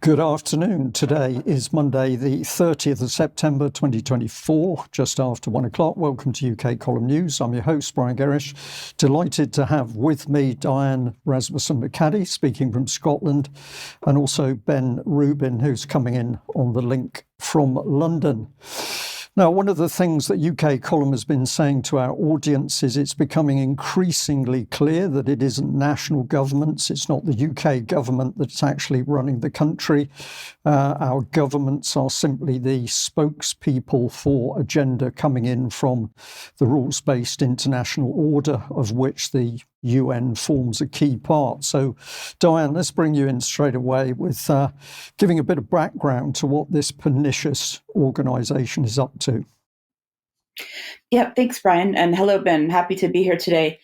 Good afternoon. Today is Monday, the 30th of September 2024, just after 1 o'clock. Welcome to UK Column News. I'm your host, Brian Gerrish. Delighted to have with me Diane, Rasmussen, McAdie, speaking from Scotland, and also Ben Rubin, who's coming in on the link from London. Now, one of the things that UK Column has been saying to our audience is it's becoming increasingly clear that it isn't national governments, it's not the UK government that's actually running the country. Our governments are simply the spokespeople for agenda coming in from the rules-based international order, of which the UN forms a key part. So, Diane, let's bring you in straight away with giving a bit of background to what this pernicious organisation is up to. Yeah, thanks, Brian. And hello, Ben. Happy to be here today.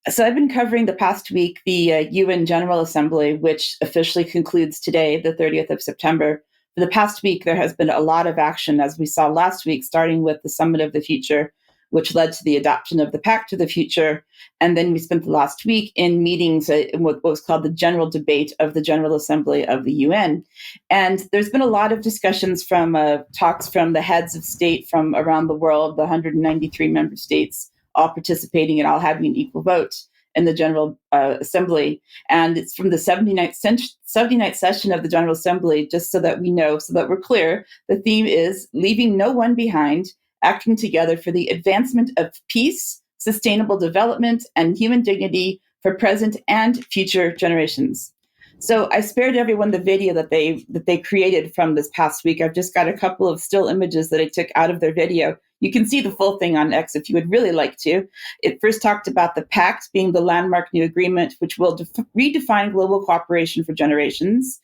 So I've been covering the past week the UN General Assembly, which officially concludes today, the 30th of September. For the past week, there has been a lot of action, as we saw last week, starting with the Summit of the Future, which led to the adoption of the Pact of the Future. And then we spent the last week in meetings in what was called the General Debate of the General Assembly of the UN. And there's been a lot of discussions from talks from the heads of state from around the world, the 193 member states, all participating and all having an equal vote in the General Assembly. And it's from the 79th session of the General Assembly, just so that we know, so that we're clear, the theme is leaving no one behind, acting together for the advancement of peace, sustainable development, and human dignity for present and future generations. So I spared everyone the video that they created from this past week. I've just got a couple of still images that I took out of their video. You can see the full thing on X if you would really like to. It first talked about the Pact being the landmark new agreement, which will redefine global cooperation for generations.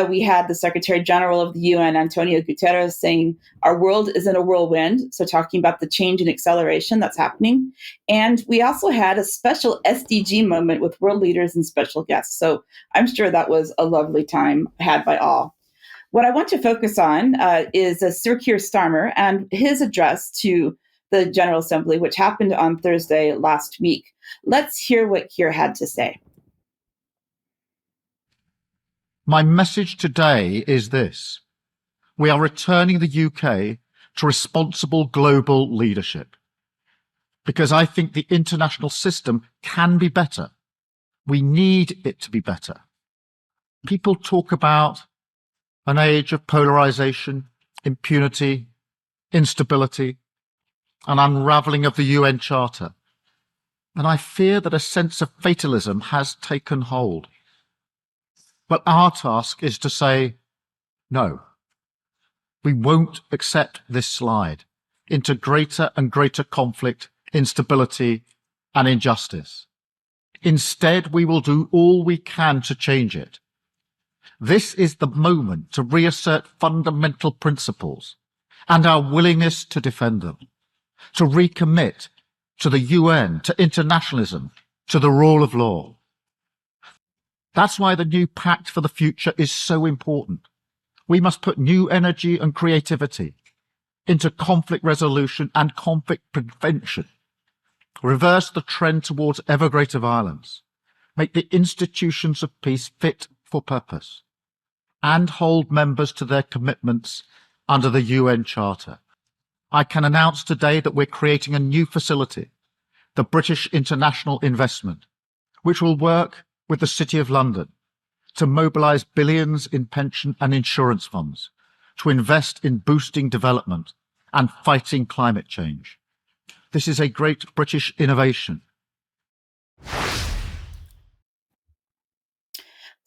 We had the Secretary General of the UN, Antonio Guterres, saying our world is in a whirlwind, so talking about the change and acceleration that's happening. And we also had a special SDG moment with world leaders and special guests. So I'm sure that was a lovely time had by all. What I want to focus on is Sir Keir Starmer and his address to the General Assembly, which happened on Thursday last week. Let's hear what Keir had to say. My message today is this. We are returning the UK to responsible global leadership because I think the international system can be better. We need it to be better. People talk about an age of polarization, impunity, instability, an unraveling of the UN Charter. And I fear that a sense of fatalism has taken hold. But our task is to say, no, we won't accept this slide into greater and greater conflict, instability, and injustice. Instead, we will do all we can to change it. This is the moment to reassert fundamental principles and our willingness to defend them, to recommit to the UN, to internationalism, to the rule of law. That's why the new Pact for the Future is so important. We must put new energy and creativity into conflict resolution and conflict prevention, reverse the trend towards ever greater violence, make the institutions of peace fit for purpose, and hold members to their commitments under the UN Charter. I can announce today that we're creating a new facility, the British International Investment, which will work with the City of London to mobilise billions in pension and insurance funds to invest in boosting development and fighting climate change. This is a great British innovation.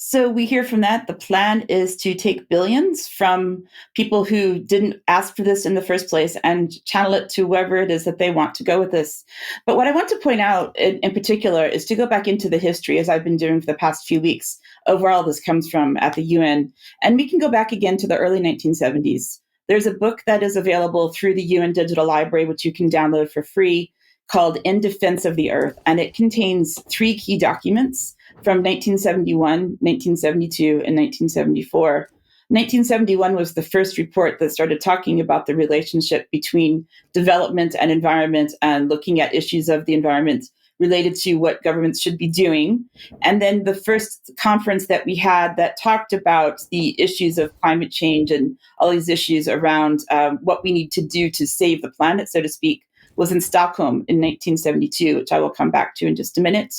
So we hear from that the plan is to take billions from people who didn't ask for this in the first place and channel it to wherever it is that they want to go with this. But what I want to point out in particular is to go back into the history, as I've been doing for the past few weeks, of where all this comes from at the UN. And we can go back again to the early 1970s. There's a book that is available through the UN Digital Library, which you can download for free, called In Defense of the Earth. And it contains 3 key documents from 1971, 1972, and 1974. 1971 was the first report that started talking about the relationship between development and environment and looking at issues of the environment related to what governments should be doing. And then the first conference that we had that talked about the issues of climate change and all these issues around what we need to do to save the planet, so to speak, was in Stockholm in 1972, which I will come back to in just a minute.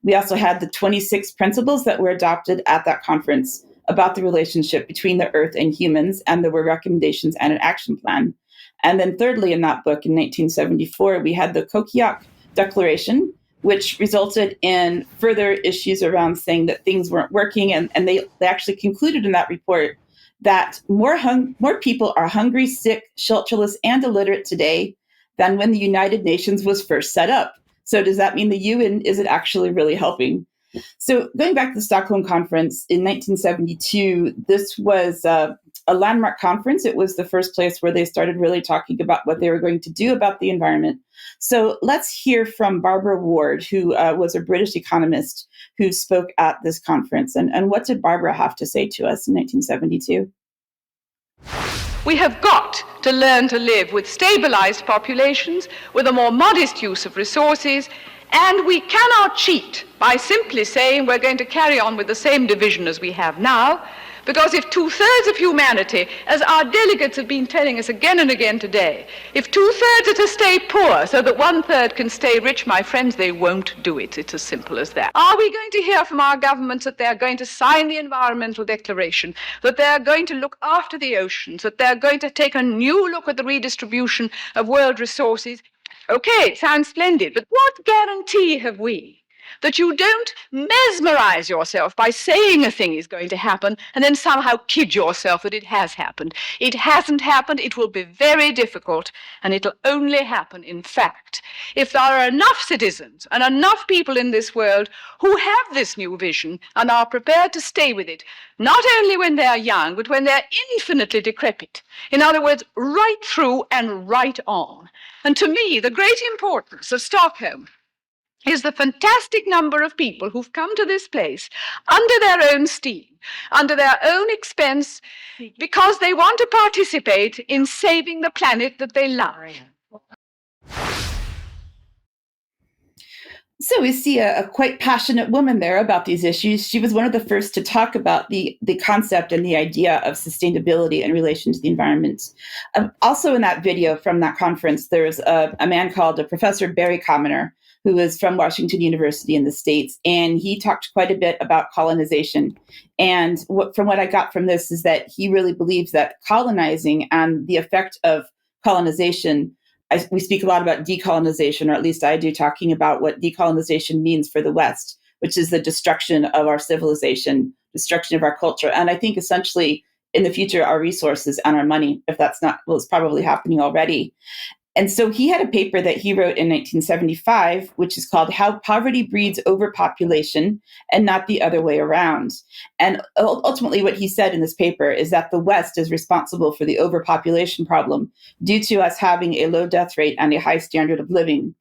We also had the 26 principles that were adopted at that conference about the relationship between the earth and humans, and there were recommendations and an action plan. And then thirdly, in that book in 1974, we had the Kokiak Declaration, which resulted in further issues around saying that things weren't working. And they actually concluded in that report that more people are hungry, sick, shelterless, and illiterate today than when the United Nations was first set up. So does that mean the UN isn't actually really helping? So going back to the Stockholm Conference in 1972, this was a landmark conference. It was the first place where they started really talking about what they were going to do about the environment. So let's hear from Barbara Ward, who was a British economist who spoke at this conference. And what did Barbara have to say to us in 1972? We have got to learn to live with stabilized populations, with a more modest use of resources, and we cannot cheat by simply saying we're going to carry on with the same division as we have now, because if 2/3 of humanity, as our delegates have been telling us again and again today, if 2/3 are to stay poor so that 1/3 can stay rich, my friends, they won't do it. It's as simple as that. Are we going to hear from our governments that they're going to sign the Environmental Declaration, that they're going to look after the oceans, that they're going to take a new look at the redistribution of world resources? Okay, it sounds splendid, but what guarantee have we that you don't mesmerize yourself by saying a thing is going to happen and then somehow kid yourself that it has happened? It hasn't happened. It will be very difficult, and it'll only happen in fact if there are enough citizens and enough people in this world who have this new vision and are prepared to stay with it, not only when they're young, but when they're infinitely decrepit. In other words, right through and right on. And to me, the great importance of Stockholm is the fantastic number of people who've come to this place under their own steam, under their own expense, because they want to participate in saving the planet that they love. So we see a quite passionate woman there about these issues. She was one of the first to talk about the concept and the idea of sustainability in relation to the environment. Also in that video from that conference, there's a man called Professor Barry Commoner, who is from Washington University in the States, and he talked quite a bit about colonization. And from what I got from this is that he really believes that colonizing and the effect of colonization, we speak a lot about decolonization, or at least I do, talking about what decolonization means for the West, which is the destruction of our civilization, destruction of our culture. And I think essentially in the future, our resources and our money, if that's not, well, it's probably happening already. And so he had a paper that he wrote in 1975, which is called How Poverty Breeds Overpopulation and Not the Other Way Around. And ultimately what he said in this paper is that the West is responsible for the overpopulation problem due to us having a low death rate and a high standard of living.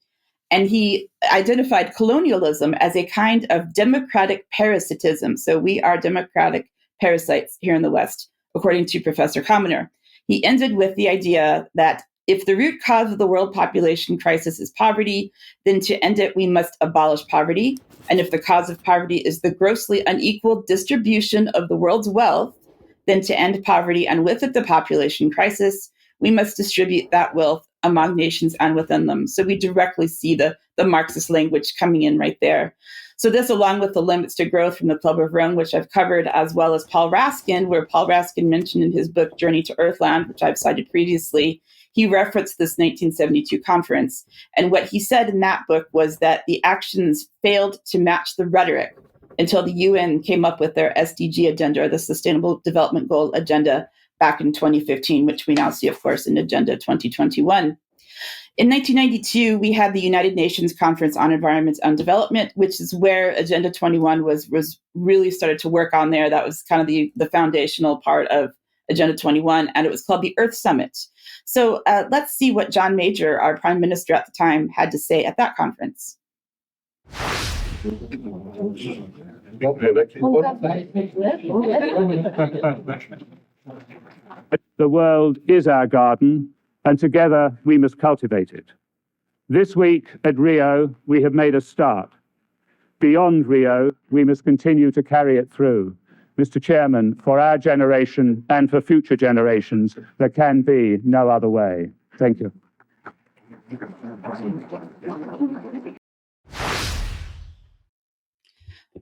And he identified colonialism as a kind of democratic parasitism. So we are democratic parasites here in the West, according to Professor Commoner. He ended with the idea that if the root cause of the world population crisis is poverty, then to end it, we must abolish poverty. And if the cause of poverty is the grossly unequal distribution of the world's wealth, then to end poverty and with it the population crisis, we must distribute that wealth among nations and within them. So we directly see the Marxist language coming in right there. So this, along with the limits to growth from the Club of Rome, which I've covered, as well as Paul Raskin, where Paul Raskin mentioned in his book, Journey to Earthland, which I've cited previously, he referenced this 1972 conference. And what he said in that book was that the actions failed to match the rhetoric until the UN came up with their SDG agenda, or the Sustainable Development Goal agenda, back in 2015, which we now see, of course, in Agenda 2021. In 1992, we had the United Nations Conference on Environment and Development, which is where Agenda 21 was really started to work on there. That was kind of the foundational part of Agenda 21, and it was called the Earth Summit. So let's see what John Major, our prime minister at the time, had to say at that conference. The world is our garden, and together we must cultivate it. This week at Rio, we have made a start. Beyond Rio, we must continue to carry it through. Mr. Chairman, for our generation and for future generations, there can be no other way. Thank you.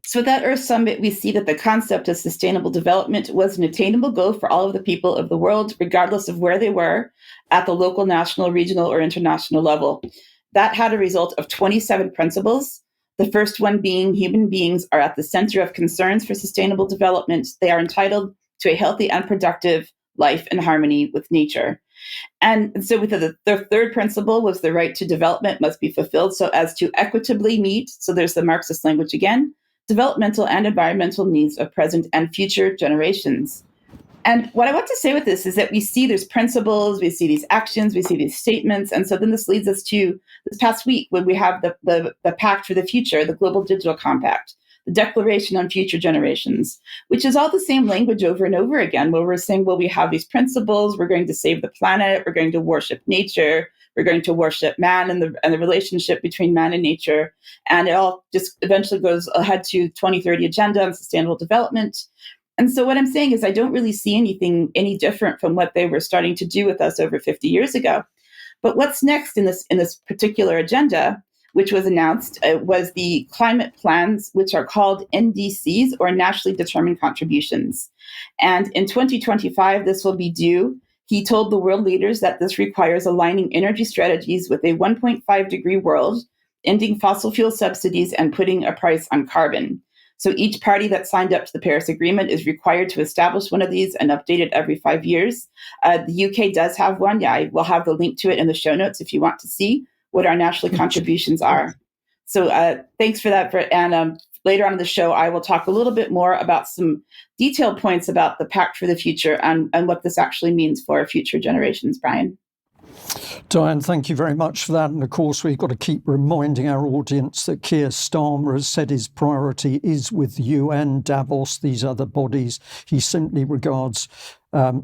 So at that Earth Summit, we see that the concept of sustainable development was an attainable goal for all of the people of the world, regardless of where they were at the local, national, regional, or international level. That had a result of 27 principles. The first one being human beings are at the center of concerns for sustainable development. They are entitled to a healthy and productive life in harmony with nature. And so with the third principle was the right to development must be fulfilled so as to equitably meet, so there's the Marxist language again, developmental and environmental needs of present and future generations. And what I want to say with this is that we see there's principles, we see these actions, we see these statements. And so then this leads us to this past week when we have the Pact for the Future, the Global Digital Compact, the Declaration on Future Generations, which is all the same language over and over again, where we're saying, well, we have these principles, we're going to save the planet, we're going to worship nature, we're going to worship man and the relationship between man and nature. And it all just eventually goes ahead to 2030 agenda on sustainable development. And so what I'm saying is I don't really see anything any different from what they were starting to do with us over 50 years ago. But what's next in this particular agenda, which was announced, was the climate plans, which are called NDCs, or nationally determined contributions. And in 2025, this will be due. He told the world leaders that this requires aligning energy strategies with a 1.5 degree world, ending fossil fuel subsidies, and putting a price on carbon. So each party that signed up to the Paris Agreement is required to establish one of these and update it every 5 years. The UK does have one. Yeah, I will have the link to it in the show notes if you want to see what our national contributions are. So thanks for that. And later on in the show, I will talk a little bit more about some detailed points about the Pact for the Future and what this actually means for future generations, Brian. Diane, thank you very much for that. And of course, we've got to keep reminding our audience that Keir Starmer has said his priority is with the UN, Davos, these other bodies. He simply regards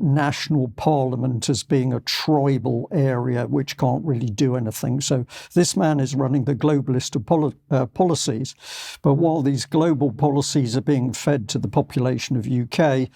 national parliament as being a tribal area which can't really do anything. So this man is running the globalist of policies. But while these global policies are being fed to the population of UK,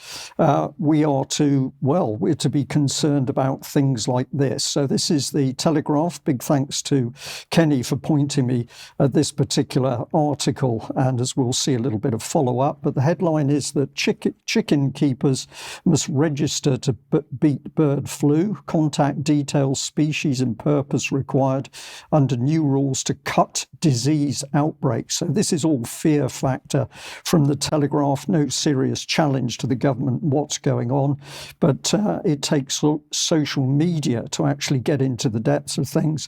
we're to be concerned about things like this. So this is the Telegraph. Big thanks to Kenny for pointing me at this particular article. And as we'll see a little bit of follow-up, but the headline is that chicken keepers must register to beat bird flu, contact details, species and purpose required under new rules to cut disease outbreaks. So this is all fear factor from the Telegraph, no serious challenge to the government what's going on, but it takes social media to actually get into the depths of things.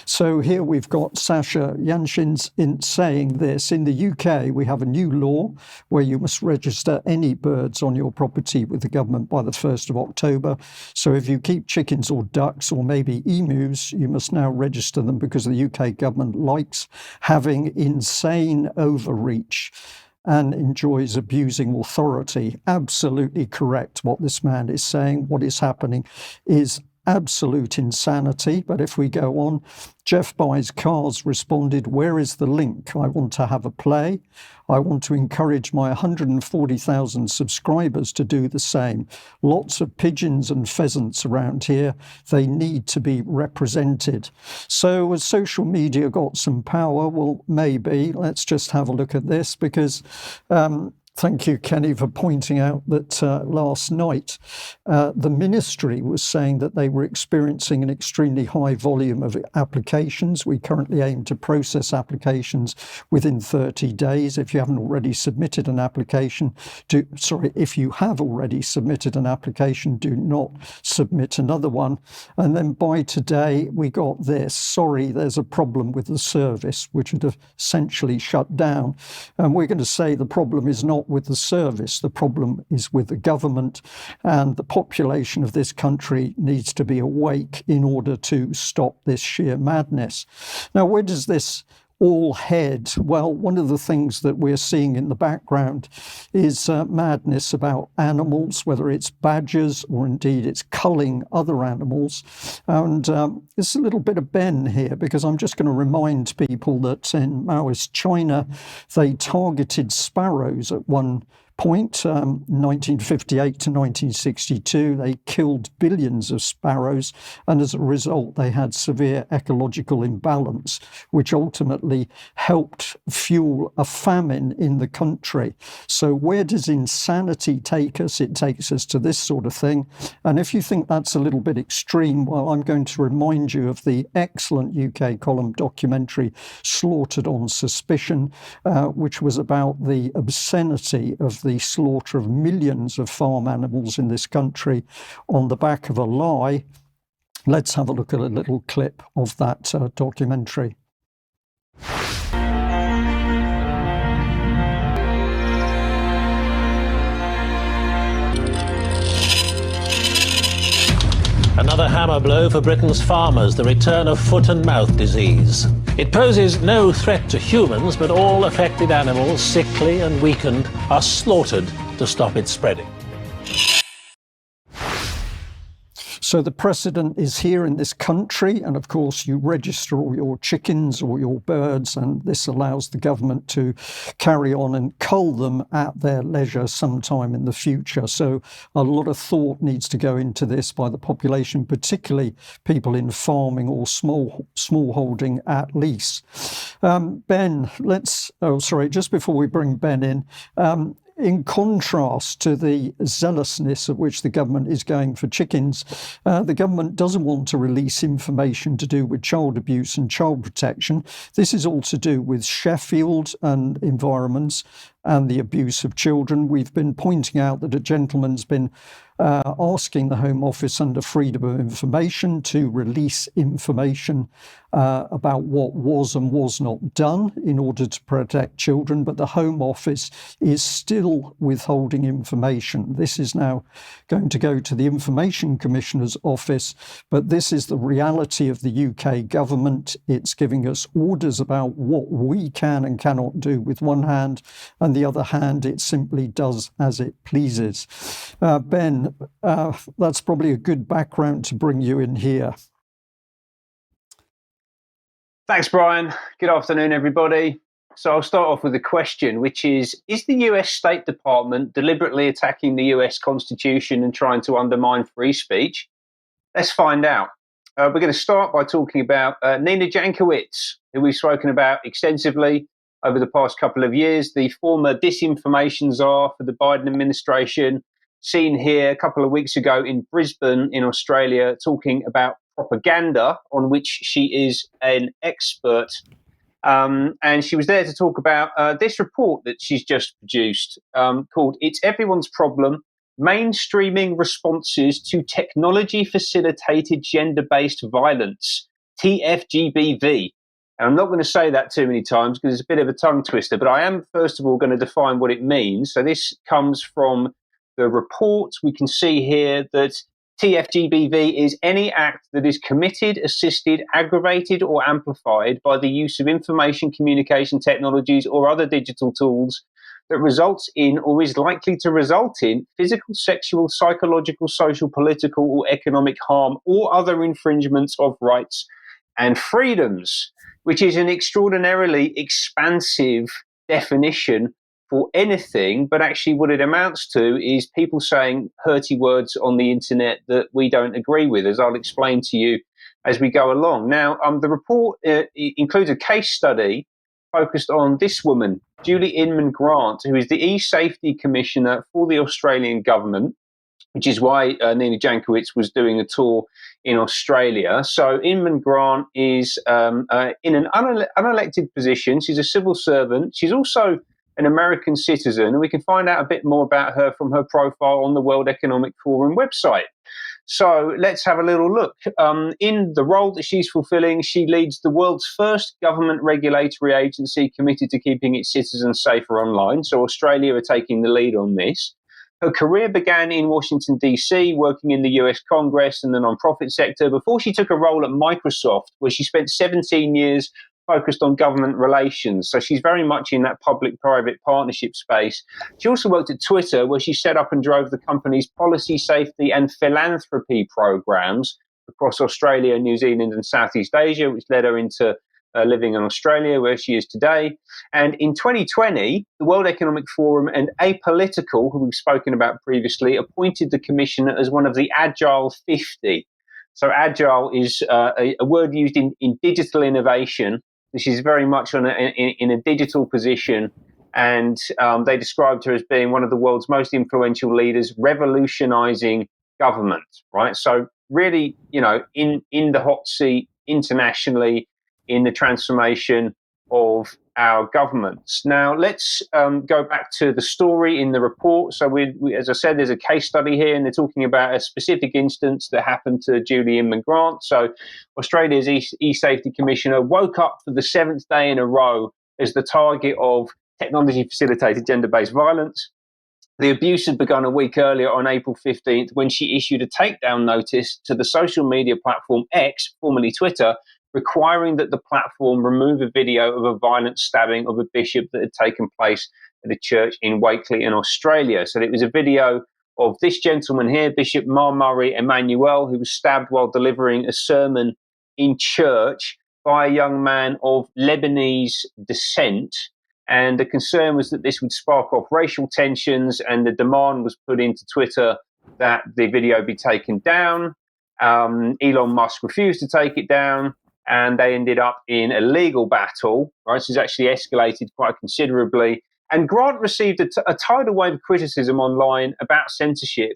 So here we've got Sasha Yanshins in saying this. In the UK, we have a new law where you must register any birds on your property with the government by the 1st of October. So if you keep chickens or ducks or maybe emus, you must now register them because the UK government likes having insane overreach and enjoys abusing authority. Absolutely correct what this man is saying. What is happening is absolute insanity. But if we go on, Jeff Buys Cars responded, where is the link? I want to have a play. I want to encourage my 140,000 subscribers to do the same. Lots of pigeons and pheasants around here. They need to be represented. So has social media got some power? Well, maybe. Let's just have a look at this because thank you, Kenny, for pointing out that last night the ministry was saying that they were experiencing an extremely high volume of applications. We currently aim to process applications within 30 days. If you haven't already submitted an application, if you have already submitted an application, do not submit another one. And then by today, we got this. Sorry, there's a problem with the service, which would have essentially shut down. And we're going to say the problem is not with the service. The problem is with the government, and the population of this country needs to be awake in order to stop this sheer madness. Now, where does this all head? Well, one of the things that we're seeing in the background is madness about animals, whether it's badgers or indeed it's culling other animals. And it's a little bit of Ben here, because I'm just going to remind people that in Maoist China, they targeted sparrows at one point, 1958 to 1962, they killed billions of sparrows, and as a result they had severe ecological imbalance, which ultimately helped fuel a famine in the country. So where does insanity take us? It takes us to this sort of thing. And if you think that's a little bit extreme, well, I'm going to remind you of the excellent UK column documentary Slaughtered on Suspicion, which was about the obscenity of the slaughter of millions of farm animals in this country on the back of a lie. Let's have a look at a little clip of that documentary. Another hammer blow for Britain's farmers, the return of foot and mouth disease. It poses no threat to humans, but all affected animals, sickly and weakened, are slaughtered to stop it spreading. So the precedent is here in this country, and of course you register all your chickens or your birds, and this allows the government to carry on and cull them at their leisure sometime in the future. So a lot of thought needs to go into this by the population, particularly people in farming or small holding at least. Ben, just before we bring Ben in contrast to the zealousness at which the government is going for chickens, the government doesn't want to release information to do with child abuse and child protection. This is all to do with Sheffield and environments and the abuse of children. We've been pointing out that a gentleman's been asking the Home Office under Freedom of Information to release information about what was and was not done in order to protect children, but the Home Office is still withholding information. This is now going to go to the Information Commissioner's Office, but this is the reality of the UK government. It's giving us orders about what we can and cannot do with one hand, and the other hand, it simply does as it pleases. Ben, that's probably a good background to bring you in here. Thanks, Brian. Good afternoon, everybody. So I'll start off with a question, which is the US State Department deliberately attacking the US Constitution and trying to undermine free speech? Let's find out. We're going to start by talking about Nina Jankowicz, who we've spoken about extensively over the past couple of years, the former disinformation czar for the Biden administration, seen here a couple of weeks ago in Brisbane in Australia, talking about propaganda, on which she is an expert. And she was there to talk about this report that she's just produced called It's Everyone's Problem, Mainstreaming Responses to Technology-Facilitated Gender-Based Violence, TFGBV. And I'm not going to say that too many times because it's a bit of a tongue twister, but I am first of all going to define what it means. So this comes from the report. We can see here that TFGBV is any act that is committed, assisted, aggravated, or amplified by the use of information communication technologies or other digital tools that results in or is likely to result in physical, sexual, psychological, social, political, or economic harm or other infringements of rights and freedoms, which is an extraordinarily expansive definition for anything, but actually what it amounts to is people saying hurty words on the internet that we don't agree with, as I'll explain to you as we go along. Now, the report includes a case study focused on this woman, Julie Inman Grant, who is the E-Safety Commissioner for the Australian government, which is why Nina Jankowicz was doing a tour in Australia. So Inman Grant is in an unelected position. She's a civil servant. She's also an American citizen, and we can find out a bit more about her from her profile on the World Economic Forum website. So let's have a little look. In the role that she's fulfilling, she leads the world's first government regulatory agency committed to keeping its citizens safer online. So Australia are taking the lead on this. Her career began in Washington, D.C., working in the US Congress and the nonprofit sector before she took a role at Microsoft, where she spent 17 years focused on government relations. So she's very much in that public-private partnership space. She also worked at Twitter, where she set up and drove the company's policy, safety, and philanthropy programs across Australia, New Zealand, and Southeast Asia, which led her into living in Australia, where she is today. And in 2020, the World Economic Forum and Apolitical, who we've spoken about previously, appointed the commissioner as one of the Agile 50. So agile is a word used in digital innovation. This is very much in a digital position. And they described her as being one of the world's most influential leaders, revolutionizing government, right? So really, in the hot seat internationally, in the transformation of our governments. Now, let's go back to the story in the report. So, we, as I said, there's a case study here, and they're talking about a specific instance that happened to Julie Inman-Grant. So, Australia's e-safety commissioner woke up for the 7th day in a row as the target of technology-facilitated gender-based violence. The abuse had begun a week earlier on April 15th when she issued a takedown notice to the social media platform X, formerly Twitter, requiring that the platform remove a video of a violent stabbing of a bishop that had taken place at a church in Wakeley in Australia. So it was a video of this gentleman here, Bishop Murray Emmanuel, who was stabbed while delivering a sermon in church by a young man of Lebanese descent. And the concern was that this would spark off racial tensions, and the demand was put into Twitter that the video be taken down. Elon Musk refused to take it down, and they ended up in a legal battle, right? This has actually escalated quite considerably. And Grant received a tidal wave of criticism online about censorship,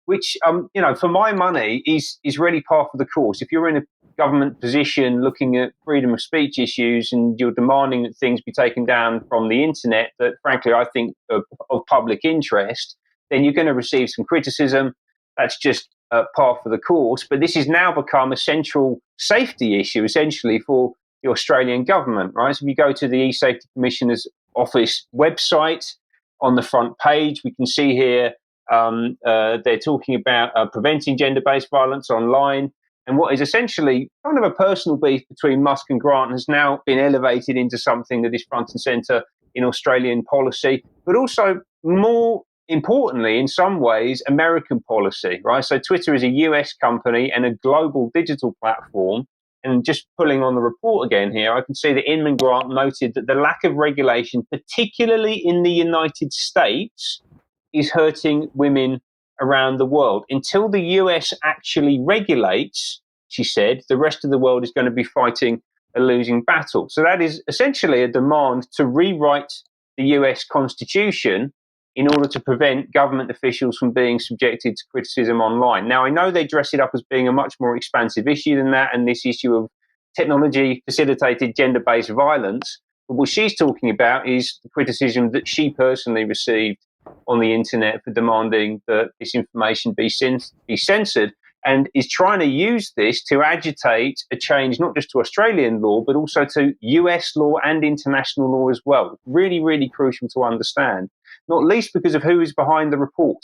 which, for my money, is really par for the course. If you're in a government position looking at freedom of speech issues and you're demanding that things be taken down from the internet that, frankly, I think of public interest, then you're going to receive some criticism. That's just par for the course. But this has now become a central safety issue, essentially, for the Australian government, right? So if you go to the E-Safety Commissioner's Office website, on the front page, we can see here they're talking about preventing gender-based violence online. And what is essentially kind of a personal beef between Musk and Grant has now been elevated into something that is front and centre in Australian policy, but also more importantly, in some ways, American policy, right? So Twitter is a US company and a global digital platform. And just pulling on the report again here, I can see that Inman-Grant noted that the lack of regulation, particularly in the United States, is hurting women around the world. Until the US actually regulates, she said, the rest of the world is going to be fighting a losing battle. So that is essentially a demand to rewrite the US Constitution in order to prevent government officials from being subjected to criticism online. Now, I know they dress it up as being a much more expansive issue than that, and this issue of technology-facilitated gender-based violence. But what she's talking about is the criticism that she personally received on the internet for demanding that this information be censored, and is trying to use this to agitate a change not just to Australian law, but also to US law and international law as well. Really, really crucial to understand, not least because of who is behind the report.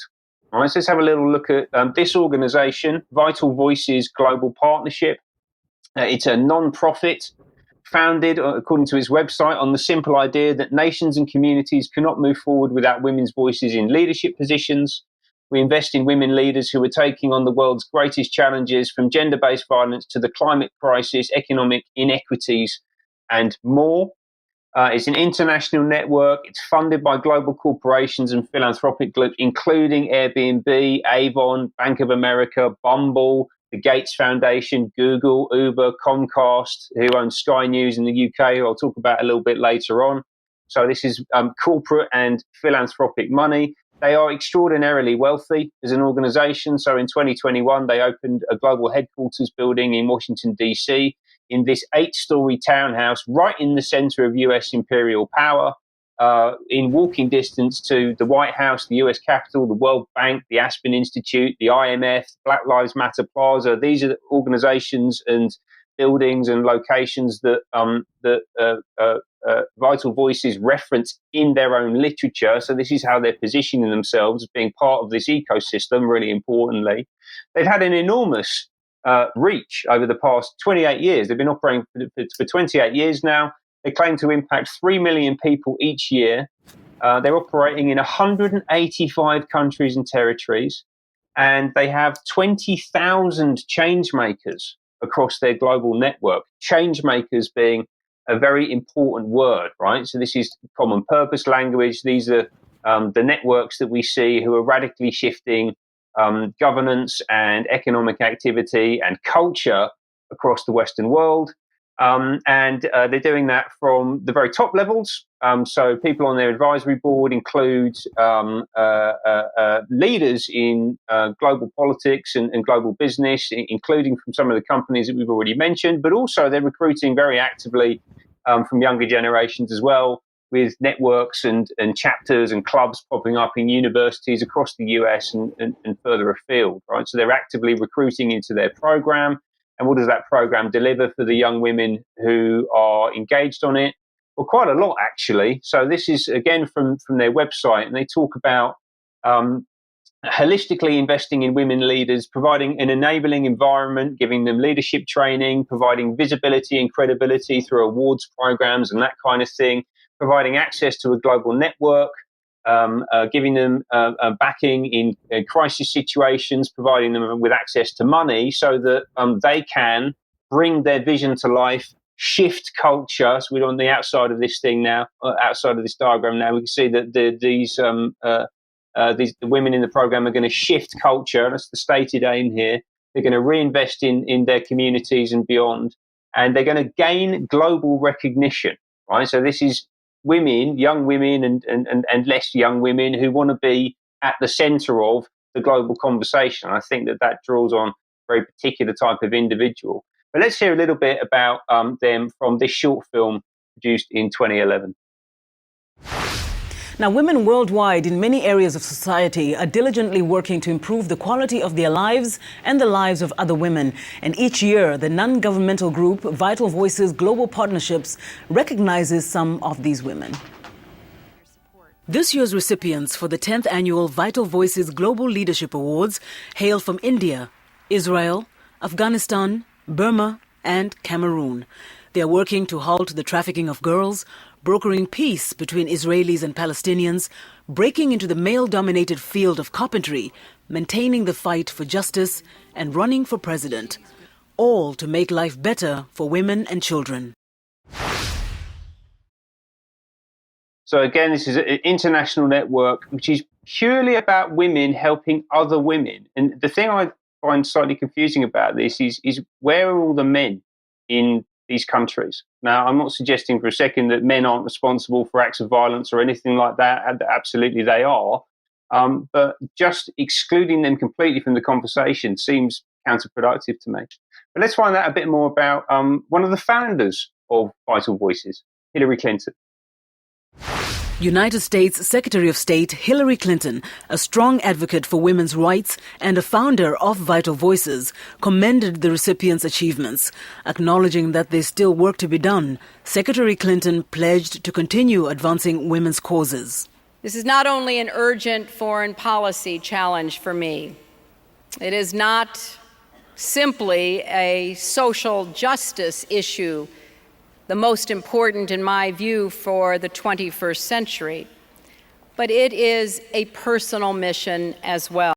All right, so let's have a little look at this organisation, Vital Voices Global Partnership. It's a non-profit founded, according to its website, on the simple idea that nations and communities cannot move forward without women's voices in leadership positions. We invest in women leaders who are taking on the world's greatest challenges, from gender-based violence to the climate crisis, economic inequities, and more. It's an international network. It's funded by global corporations and philanthropic groups, including Airbnb, Avon, Bank of America, Bumble, the Gates Foundation, Google, Uber, Comcast, who owns Sky News in the UK, who I'll talk about a little bit later on. So this is corporate and philanthropic money. They are extraordinarily wealthy as an organization. So in 2021, they opened a global headquarters building in Washington, D.C., in this 8-story townhouse right in the center of US imperial power, in walking distance to the White House, the US Capitol, the World Bank, the Aspen Institute, the IMF, Black Lives Matter Plaza. These are the organizations and buildings and locations that Vital Voices reference in their own literature. So this is how they're positioning themselves as being part of this ecosystem, really importantly. They've had an enormous reach over the past 28 years. They've been operating for 28 years now. They claim to impact 3 million people each year. They're operating in 185 countries and territories, and they have 20,000 change makers across their global network. Change makers being a very important word, right? So this is common purpose language. These are the networks that we see who are radically shifting governance and economic activity and culture across the Western world. And they're doing that from the very top levels. So people on their advisory board include leaders in global politics and global business, including from some of the companies that we've already mentioned, but also they're recruiting very actively from younger generations as well, with networks and chapters and clubs popping up in universities across the US and further afield, right? So they're actively recruiting into their program. And what does that program deliver for the young women who are engaged on it? Well, quite a lot, actually. So this is, again, from their website, and they talk about holistically investing in women leaders, providing an enabling environment, giving them leadership training, providing visibility and credibility through awards programs and that kind of thing, providing access to a global network, giving them backing in crisis situations, providing them with access to money so that they can bring their vision to life, shift culture. So we're on the outside of this thing now, outside of this diagram now. We can see that these women in the program are going to shift culture. That's the stated aim here. They're going to reinvest in their communities and beyond, and they're going to gain global recognition, right? So this is women, young women and less young women who want to be at the center of the global conversation. I think that draws on a very particular type of individual. But let's hear a little bit about them from this short film produced in 2011. Now, women worldwide in many areas of society are diligently working to improve the quality of their lives and the lives of other women. And each year, the non-governmental group Vital Voices Global Partnerships recognizes some of these women. This year's recipients for the 10th annual Vital Voices Global Leadership Awards hail from India, Israel, Afghanistan, Burma, and Cameroon. They are working to halt the trafficking of girls, brokering peace between Israelis and Palestinians, breaking into the male-dominated field of carpentry, maintaining the fight for justice, and running for president. All to make life better for women and children. So again, this is an international network which is purely about women helping other women. And the thing I find slightly confusing about this is where are all the men in these countries? Now, I'm not suggesting for a second that men aren't responsible for acts of violence or anything like that. Absolutely they are. But just excluding them completely from the conversation seems counterproductive to me. But let's find out a bit more about one of the founders of Vital Voices, Hillary Clinton. United States Secretary of State Hillary Clinton, a strong advocate for women's rights and a founder of Vital Voices, commended the recipients' achievements. Acknowledging that there's still work to be done, Secretary Clinton pledged to continue advancing women's causes. This is not only an urgent foreign policy challenge for me. It is not simply a social justice issue, the most important, in my view, for the 21st century. But it is a personal mission as well.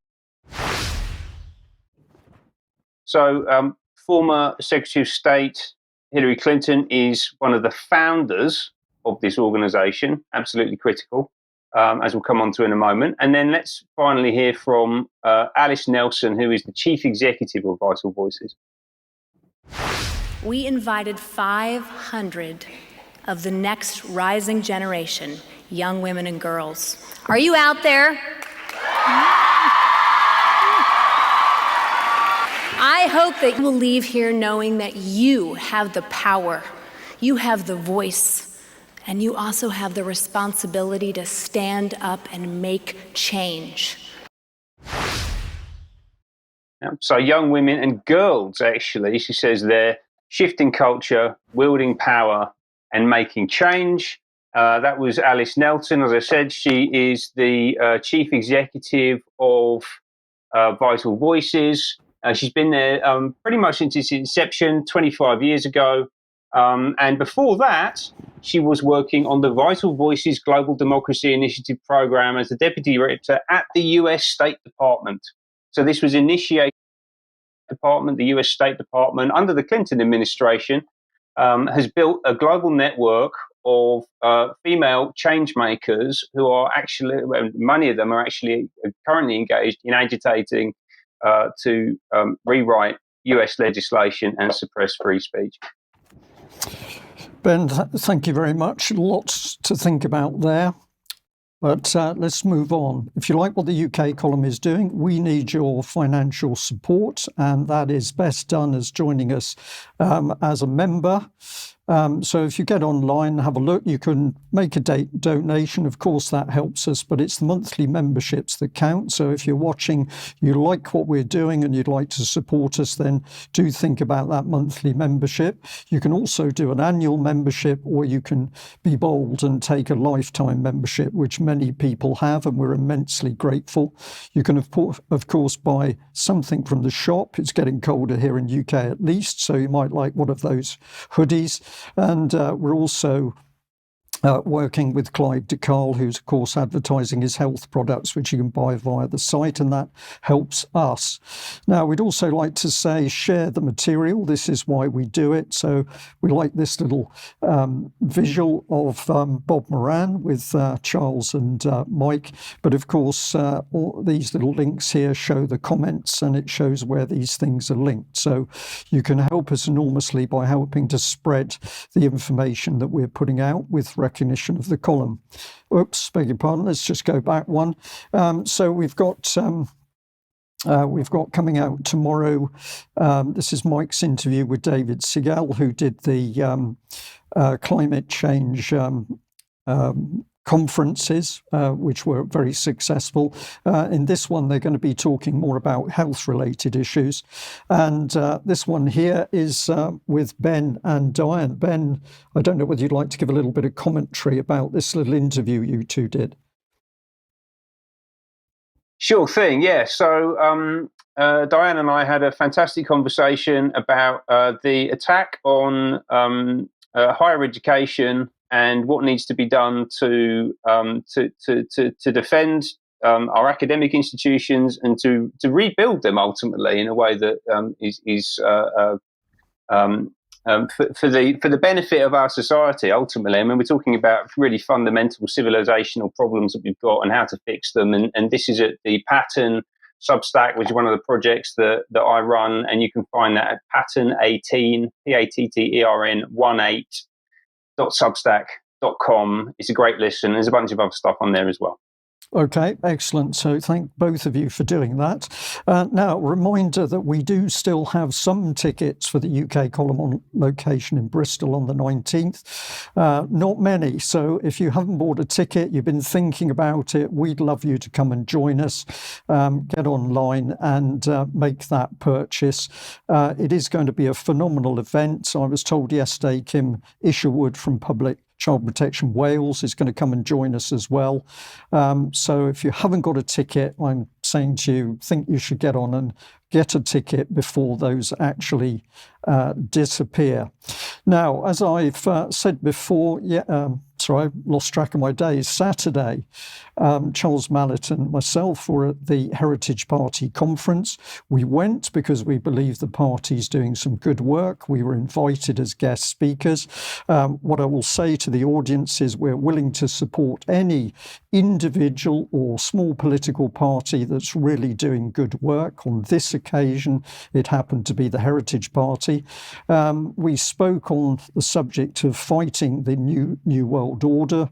So, former Secretary of State Hillary Clinton is one of the founders of this organization, absolutely critical, as we'll come on to in a moment. And then let's finally hear from Alice Nelson, who is the Chief Executive of Vital Voices. We invited 500 of the next rising generation, young women and girls. Are you out there? I hope that you will leave here knowing that you have the power, you have the voice, and you also have the responsibility to stand up and make change. So young women and girls, actually, she says they're shifting culture, wielding power, and making change. That was Alice Nelson. As I said, she is the Chief Executive of Vital Voices. She's been there pretty much since its inception 25 years ago. And before that, she was working on the Vital Voices Global Democracy Initiative program as the deputy director at the US State Department. So this was initiated by the US State Department under the Clinton administration, has built a global network of female change makers who are actually, many of them are actually currently engaged in agitating to rewrite US legislation and suppress free speech. Ben, thank you very much. Lots to think about there. But let's move on. If you like what the UK column is doing, we need your financial support, and that is best done as joining us as a member. So if you get online, have a look, you can make a donation. Of course, that helps us, but it's the monthly memberships that count. So if you're watching, you like what we're doing and you'd like to support us, then do think about that monthly membership. You can also do an annual membership, or you can be bold and take a lifetime membership, which many people have, and we're immensely grateful. You can, of course, buy something from the shop. It's getting colder here in UK at least, so you might like one of those hoodies. And we're also working with Clyde DeCarl, who's, of course, advertising his health products, which you can buy via the site, and that helps us. Now, we'd also like to say, share the material. This is why we do it. So we like this little visual of Bob Moran with Charles and Mike. But of course, all these little links here show the comments, and it shows where these things are linked. So you can help us enormously by helping to spread the information that we're putting out with recognition of the column. Oops, beg your pardon. Let's just go back one. So we've got coming out tomorrow. This is Mike's interview with David Segal, who did the climate change conferences, which were very successful. In this one, they're going to be talking more about health-related issues. And this one here is with Ben and Diane. Ben, I don't know whether you'd like to give a little bit of commentary about this little interview you two did. Sure thing, yeah. So Diane and I had a fantastic conversation about the attack on higher education and what needs to be done to defend our academic institutions and to rebuild them ultimately in a way that is for the benefit of our society ultimately. I mean, we're talking about really fundamental civilizational problems that we've got and how to fix them. And this is at the Pattern Substack, which is one of the projects that I run, and you can find that at Pattern18, Pattern18.substack.com. It's a great listen. There's a bunch of other stuff on there as well. Okay, excellent. So thank both of you for doing that. Now, reminder that we do still have some tickets for the UK column on location in Bristol on the 19th. Not many. So if you haven't bought a ticket, you've been thinking about it, we'd love you to come and join us. Get online and make that purchase. It is going to be a phenomenal event. I was told yesterday Kim Isherwood from Public Child Protection Wales is going to come and join us as well. So if you haven't got a ticket, I'm saying to you, think you should get on and get a ticket before those actually disappear. Now, as I've said before, sorry, I lost track of my days. Saturday, Charles Mallet and myself were at the Heritage Party conference. We went because we believe the party's doing some good work. We were invited as guest speakers. What I will say to the audience is we're willing to support any individual or small political party that's really doing good work. On this occasion, it happened to be the Heritage Party. We spoke on the subject of fighting the New World Order,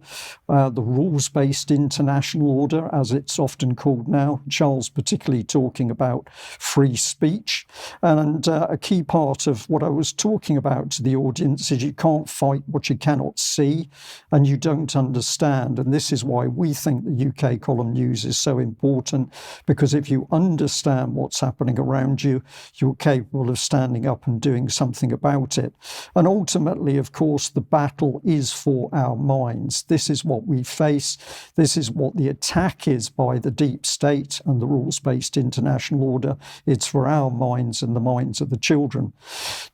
the rules-based international order, as it's often called now. Charles particularly talking about free speech. And a key part of what I was talking about to the audience is you can't fight what you cannot see and you don't understand. And this is why we think the UK column news is so important, because if you understand what's happening around you, you're capable of standing up and doing something about it. And ultimately, of course, the battle is for our minds. This is what we face. This is what the attack is by the deep state and the rules-based international order. It's for our minds and the minds of the children.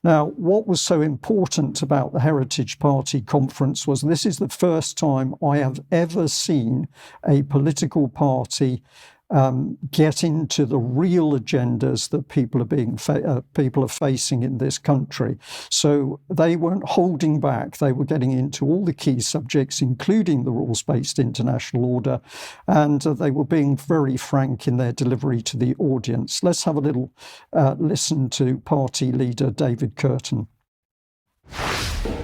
Now, what was so important about the Heritage Party conference was this is the first time I have ever seen a political party get into the real agendas that people are facing in this country. So they weren't holding back. They were getting into all the key subjects, including the rules-based international order, and they were being very frank in their delivery to the audience. Let's have a little listen to party leader David Curtin.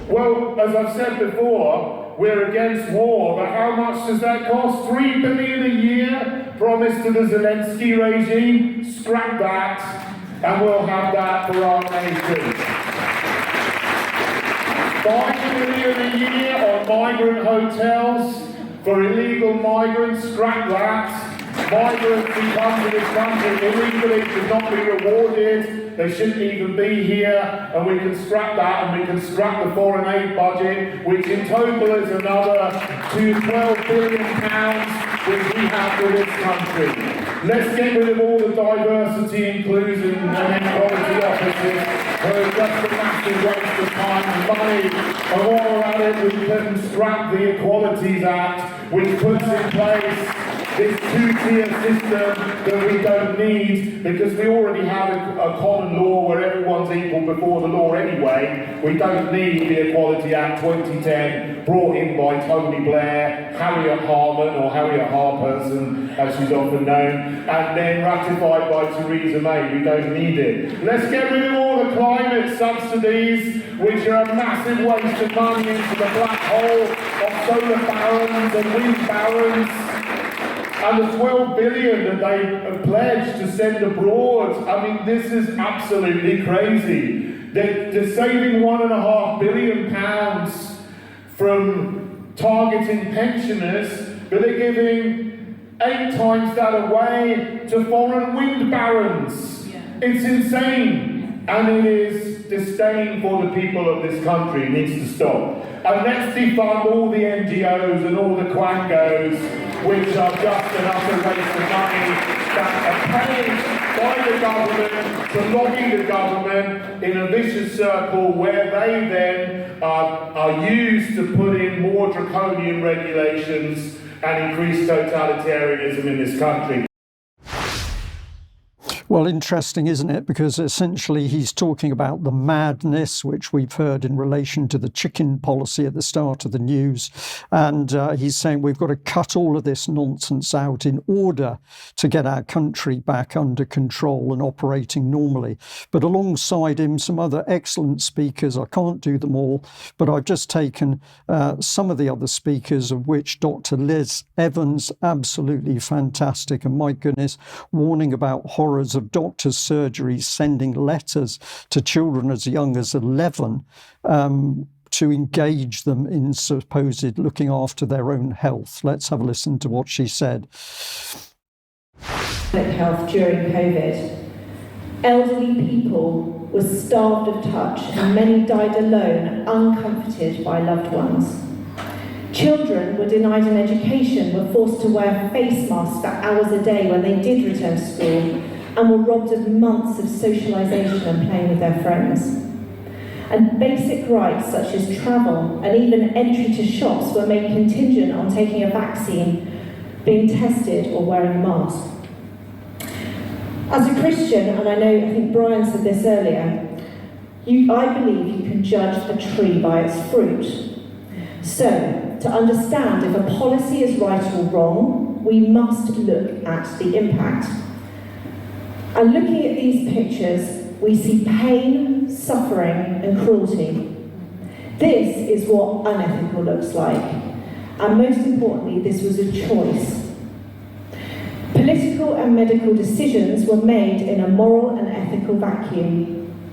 Well, as I've said before, we're against war, but how much does that cost? $3 billion a year promised to the Zelensky regime. Scrap that, and we'll have that for our nation. $5 billion a year on migrant hotels for illegal migrants. Scrap that. Migrants who come to this country illegally should not be rewarded. They shouldn't even be here, and we can scrap that, and we can scrap the foreign aid budget, which in total is another £12 billion which we have for this country. Let's get rid of all the diversity, inclusion and equality offices. They're just a massive waste of time and money. And while we're at it, we can scrap the Equalities Act, which puts in place this two-tier system that we don't need, because we already have a common law where everyone's equal before the law anyway. We don't need the Equality Act 2010 brought in by Tony Blair, Harriet Harman, or Harriet Harperson, as she's often known, and then ratified by Theresa May. We don't need it. Let's get rid of all the climate subsidies, which are a massive waste of money into the black hole of solar barons and wind barons. And the $12 billion that they have pledged to send abroad, I mean, this is absolutely crazy. They're saving £1.5 billion from targeting pensioners, but they're giving 8 times that away to foreign wind barons. It's insane. And it is disdain for the people of this country. It needs to stop. And let's defund all the NGOs and all the quangos, which are just an utter waste of money, that are paid by the government to lobby the government in a vicious circle where they then are used to put in more draconian regulations and increase totalitarianism in this country. Well, interesting, isn't it? Because essentially he's talking about the madness which we've heard in relation to the chicken policy at the start of the news. And he's saying we've got to cut all of this nonsense out in order to get our country back under control and operating normally. But alongside him, some other excellent speakers. I can't do them all, but I've just taken some of the other speakers, of which Dr. Liz Evans, absolutely fantastic. And my goodness, warning about horrors of doctors' surgeries, sending letters to children as young as 11 to engage them in supposed looking after their own health. Let's have a listen to what she said. Health during COVID. Elderly people were starved of touch, and many died alone, uncomforted by loved ones. Children were denied an education, were forced to wear face masks for hours a day when they did return to school, and were robbed of months of socialisation and playing with their friends. And basic rights such as travel and even entry to shops were made contingent on taking a vaccine, being tested or wearing a mask. As a Christian, and I think Brian said this earlier, I believe you can judge a tree by its fruit. So, to understand if a policy is right or wrong, we must look at the impact. And looking at these pictures, we see pain, suffering, and cruelty. This is what unethical looks like. And most importantly, this was a choice. Political and medical decisions were made in a moral and ethical vacuum.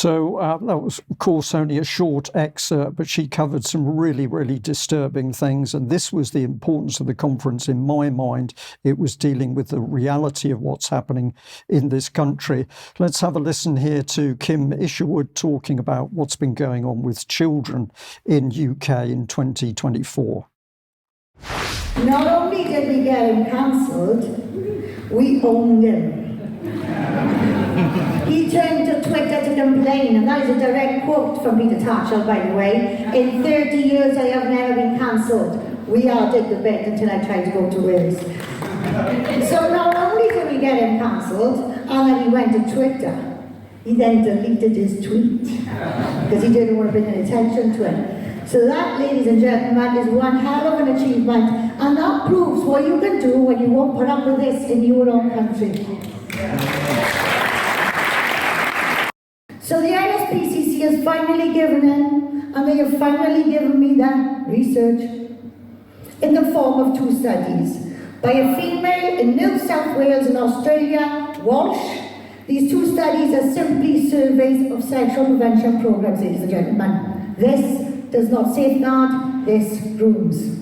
So that was, of course, only a short excerpt, but she covered some really, really disturbing things. And this was the importance of the conference in my mind. It was dealing with the reality of what's happening in this country. Let's have a listen here to Kim Isherwood talking about what's been going on with children in UK in 2024. Not only did we get him cancelled, we owned him. He turned to Twitter to complain, and that is a direct quote from Peter Tatchell, by the way. In 30 years I have never been cancelled. We all did the bit until I tried to go to Wales. So not only did we get him cancelled, and then he went to Twitter, he then deleted his tweet, because he didn't want to bring any attention to it. So that, ladies and gentlemen, is one hell of an achievement, and that proves what you can do when you won't put up with this in your own country. So the NSPCC has finally given in, and they have finally given me that research in the form of 2 studies by a female in New South Wales in Australia, Walsh. These 2 studies are simply surveys of sexual prevention programs, ladies and gentlemen. This does not safeguard, this grooms.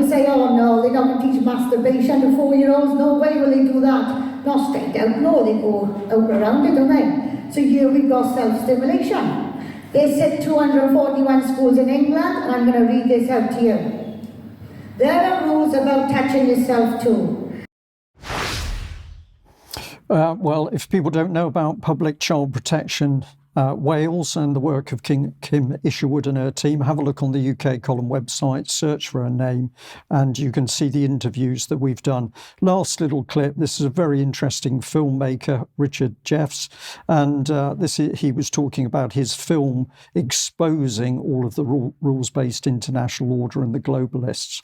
You say, oh no, they're not going to teach masturbation to 4-year-olds. No way will they do that. Not straight out, no, they go out around it, don't they? So here we've got self-stimulation. They said 241 schools in England, and I'm going to read this out to you. There are rules about touching yourself too. Well, if people don't know about Public Child Protection Wales and the work of Kim Isherwood and her team, have a look on the UK Column website, search for her name, and you can see the interviews that we've done. Last little clip, this is a very interesting filmmaker, Richard Jeffs, and he was talking about his film exposing all of the rules-based international order and the globalists.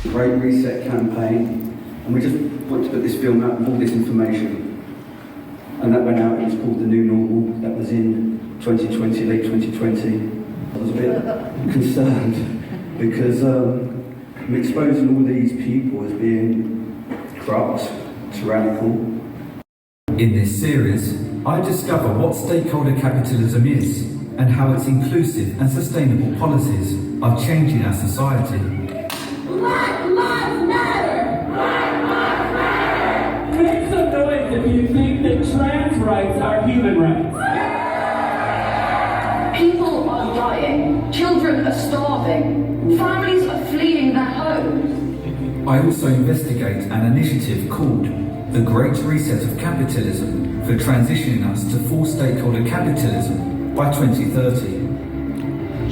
Great Reset campaign, and we just wanted to put this film out with all this information. And that went out, it was called The New Normal, that was in 2020, late 2020. I was a bit concerned because I'm exposing all these people as being corrupt, tyrannical. In this series, I discover what stakeholder capitalism is and how its inclusive and sustainable policies are changing our society. Black Lives Matter! Black Lives Matter! Make some noise if you think that trans rights are human rights. People are dying. Children are starving. Families are fleeing their homes. I also investigate an initiative called the Great Reset of Capitalism for transitioning us to full stakeholder capitalism by 2030.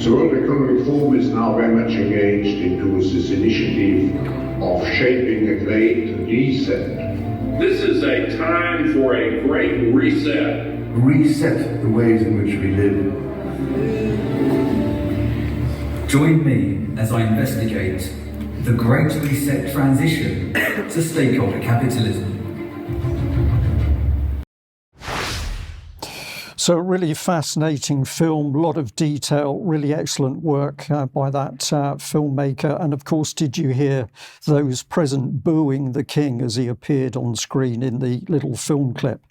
The World Economic Forum is now very much engaged into this initiative of shaping a great reset. This is a time for a great reset. Reset the ways in which we live. Join me as I investigate the Great Reset transition to stakeholder capitalism. So a really fascinating film, a lot of detail, really excellent work by that filmmaker. And of course, did you hear those present booing the king as he appeared on screen in the little film clip?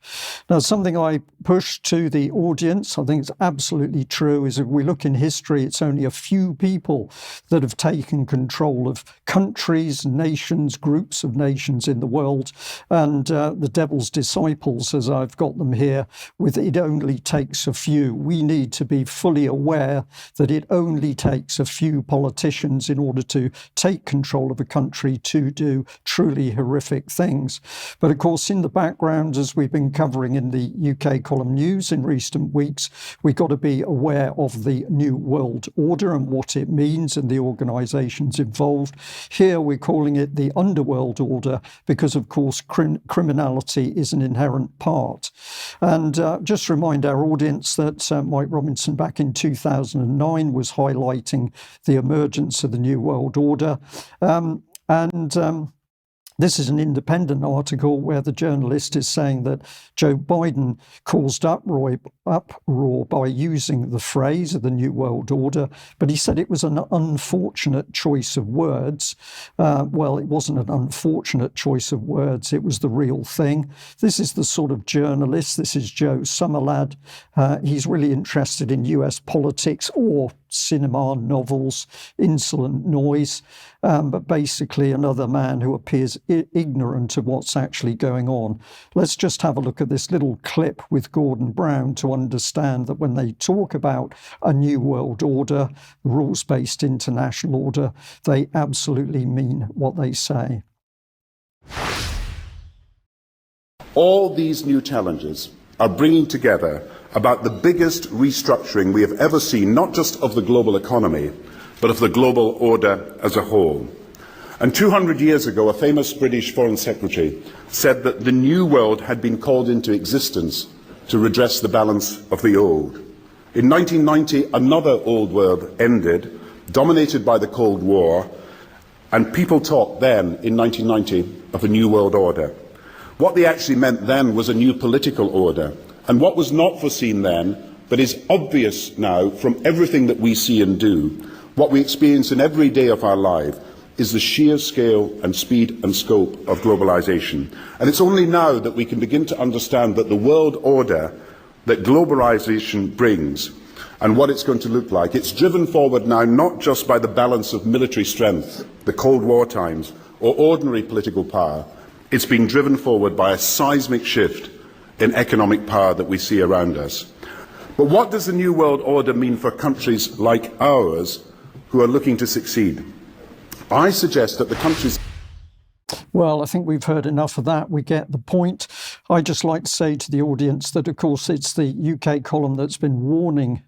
Now, something I pushed to the audience, I think it's absolutely true, is if we look in history, it's only a few people that have taken control of countries, nations, groups of nations in the world. And the devil's disciples, as I've got them here, with it only takes a few. We need to be fully aware that it only takes a few politicians in order to take control of a country to do truly horrific things. But of course, in the background, as we've been covering in the UK Column News in recent weeks, we've got to be aware of the New World Order and what it means and the organisations involved. Here we're calling it the Underworld Order because, of course, criminality is an inherent part. And just remind our audience that Mike Robinson back in 2009 was highlighting the emergence of the New World Order. This is an independent article where the journalist is saying that Joe Biden caused uproar by using the phrase of the New World Order, but he said it was an unfortunate choice of words. Well, it wasn't an unfortunate choice of words, it was the real thing. This is the sort of journalist, this is Joe Summerlad. He's really interested in US politics or cinema, novels, insolent noise, but basically another man who appears ignorant of what's actually going on. Let's just have a look at this little clip with Gordon Brown to understand that when they talk about a new world order, rules-based international order, they absolutely mean what they say. All these new challenges are bringing together about the biggest restructuring we have ever seen, not just of the global economy, but of the global order as a whole. And 200 years ago, a famous British Foreign Secretary said that the new world had been called into existence to redress the balance of the old. In 1990, another old world ended, dominated by the Cold War, and people talked then, in 1990, of a new world order. What they actually meant then was a new political order. And what was not foreseen then, but is obvious now from everything that we see and do, what we experience in every day of our life, is the sheer scale and speed and scope of globalization. And it's only now that we can begin to understand that the world order that globalization brings and what it's going to look like, it's driven forward now not just by the balance of military strength, the Cold War times, or ordinary political power. It's being driven forward by a seismic shift in economic power that we see around us. But what does the New World Order mean for countries like ours who are looking to succeed? I suggest that the countries... Well, I think we've heard enough of that. We get the point. I'd just like to say to the audience that, of course, it's the UK column that's been warning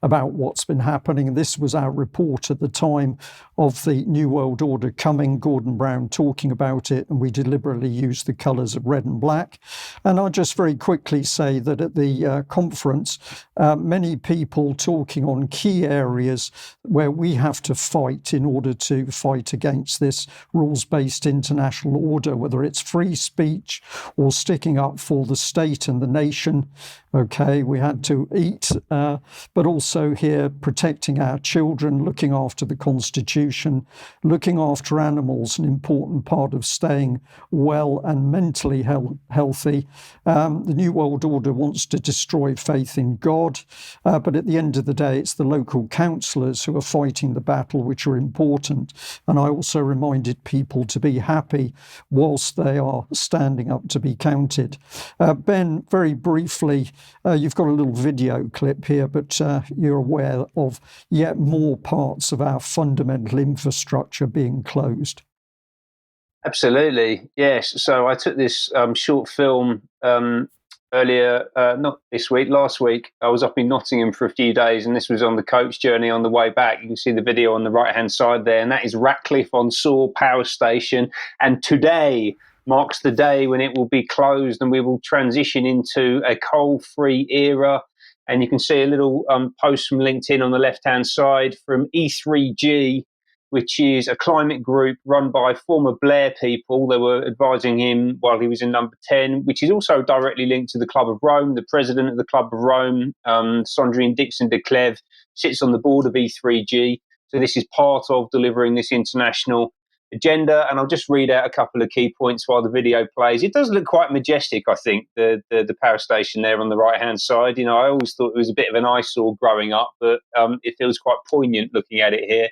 about what's been happening. This was our report at the time of the New World Order coming, Gordon Brown talking about it, and we deliberately used the colours of red and black. And I'll just very quickly say that at the conference, many people talking on key areas where we have to fight in order to fight against this rules-based international order, whether it's free speech or sticking up for the state and the nation. Okay, we had to eat, but also here protecting our children, looking after the Constitution, looking after animals, an important part of staying well and mentally healthy. The New World Order wants to destroy faith in God, but at the end of the day, it's the local councillors who are fighting the battle, which are important. And I also reminded people to be happy whilst they are standing up to be counted. Ben, very briefly, you've got a little video clip here, but you're aware of yet more parts of our fundamental infrastructure being closed. Absolutely, yes. So I took this short film earlier, not this week, last week. I was up in Nottingham for a few days, and this was on the coach journey on the way back. You can see the video on the right-hand side there, and that is Ratcliffe-on-Soar Power Station. And today marks the day when it will be closed and we will transition into a coal-free era. And you can see a little post from LinkedIn on the left-hand side from E3G, which is a climate group run by former Blair people. They were advising him while he was in number 10, which is also directly linked to the Club of Rome. The president of the Club of Rome, Sandrine Dixon de Clèves, sits on the board of E3G. So this is part of delivering this international agenda. And I'll just read out a couple of key points while the video plays. It does look quite majestic, I think, the power station there on the right-hand side. You know, I always thought it was a bit of an eyesore growing up, but it feels quite poignant looking at it here.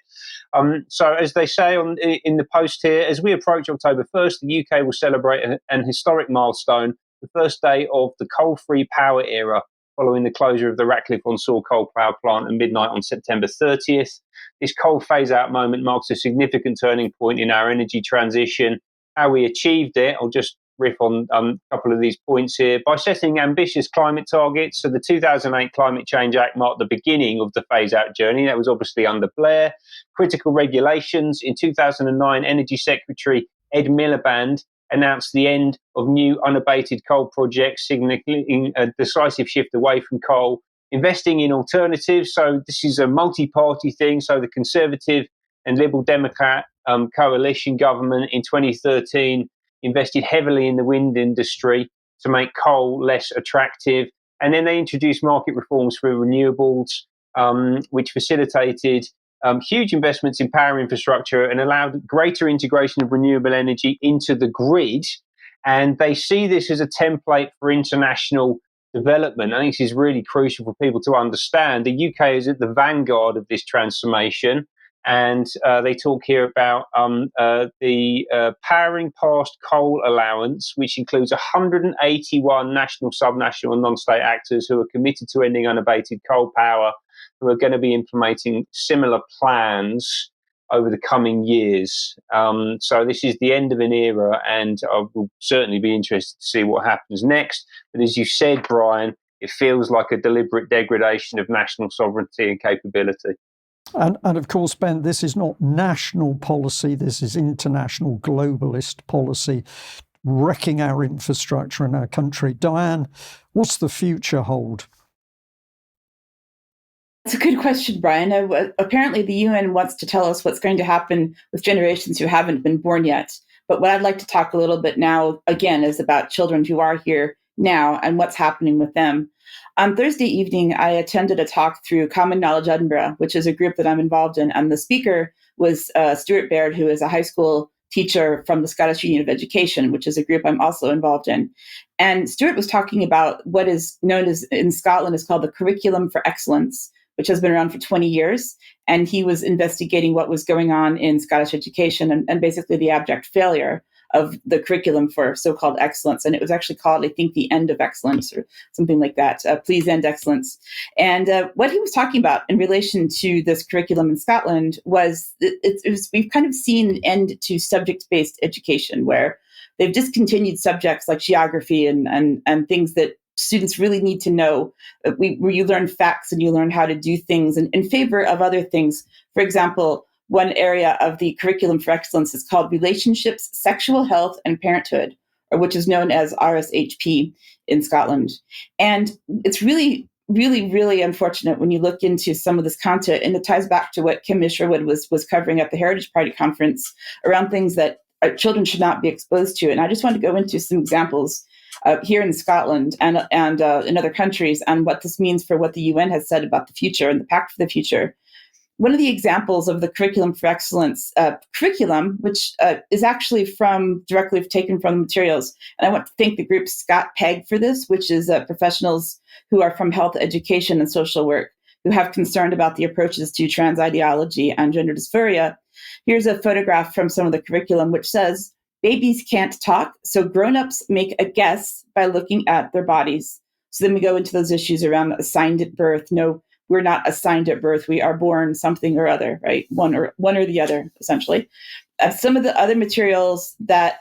So as they say in the post here, as we approach October 1st, the UK will celebrate an historic milestone, the first day of the coal-free power era, following the closure of the Ratcliffe-on-Soar coal power plant at midnight on September 30th. This coal phase-out moment marks a significant turning point in our energy transition. How we achieved it, I'll just riff on a couple of these points here. By setting ambitious climate targets, so the 2008 Climate Change Act marked the beginning of the phase-out journey. That was obviously under Blair. Critical regulations. In 2009, Energy Secretary Ed Miliband announced the end of new unabated coal projects, signaling a decisive shift away from coal. Investing in alternatives, so this is a multi-party thing, so the Conservative and Liberal Democrat coalition government in 2013 invested heavily in the wind industry to make coal less attractive. And then they introduced market reforms for renewables, which facilitated huge investments in power infrastructure and allowed greater integration of renewable energy into the grid. And they see this as a template for international development. I think this is really crucial for people to understand. The UK is at the vanguard of this transformation. And they talk here about the Powering Past Coal Allowance, which includes 181 national, subnational and non-state actors who are committed to ending unabated coal power, who are going to be implementing similar plans over the coming years. So this is the end of an era, and I will certainly be interested to see what happens next. But as you said, Brian, it feels like a deliberate degradation of national sovereignty and capability. And of course, Ben, this is not national policy. This is international globalist policy, wrecking our infrastructure in our country. Diane, what's the future hold? That's a good question, Brian. Apparently, the UN wants to tell us what's going to happen with generations who haven't been born yet. But what I'd like to talk a little bit now, again, is about children who are here now and what's happening with them. On Thursday evening, I attended a talk through Common Knowledge Edinburgh, which is a group that I'm involved in. And the speaker was Stuart Baird, who is a high school teacher from the Scottish Union of Education, which is a group I'm also involved in. And Stuart was talking about what is known as in Scotland is called the Curriculum for Excellence, which has been around for 20 years. And he was investigating what was going on in Scottish education and basically the abject failure of the curriculum for so-called excellence. And it was actually called, I think, the End of Excellence or something like that. Please End Excellence. And what he was talking about in relation to this curriculum in Scotland was, we've kind of seen an end to subject-based education where they've discontinued subjects like geography and things that students really need to know, where you learn facts and you learn how to do things in favor of other things. For example, one area of the Curriculum for Excellence is called Relationships, Sexual Health, and Parenthood, or which is known as RSHP in Scotland. And it's really, really, really unfortunate when you look into some of this content, and it ties back to what Kim Isherwood was covering at the Heritage Party conference around things that children should not be exposed to. And I just want to go into some examples here in Scotland and in other countries and what this means for what the UN has said about the future and the Pact for the Future. One of the examples of the Curriculum for Excellence curriculum, which is actually directly taken from the materials, and I want to thank the group Scott Peg for this, which is professionals who are from health education and social work who have concern about the approaches to trans ideology and gender dysphoria. Here's a photograph from some of the curriculum which says, babies can't talk, so grown-ups make a guess by looking at their bodies. So then we go into those issues around assigned at birth. No, we're not assigned at birth. We are born something or other, right? One or the other, essentially. Some of the other materials that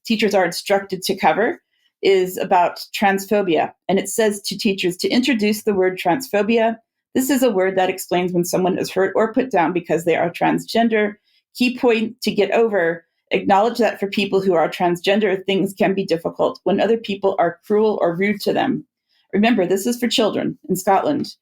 teachers are instructed to cover is about transphobia. And it says to teachers to introduce the word transphobia. This is a word that explains when someone is hurt or put down because they are transgender. Key point to get over, acknowledge that for people who are transgender, things can be difficult when other people are cruel or rude to them. Remember, this is for children in Scotland.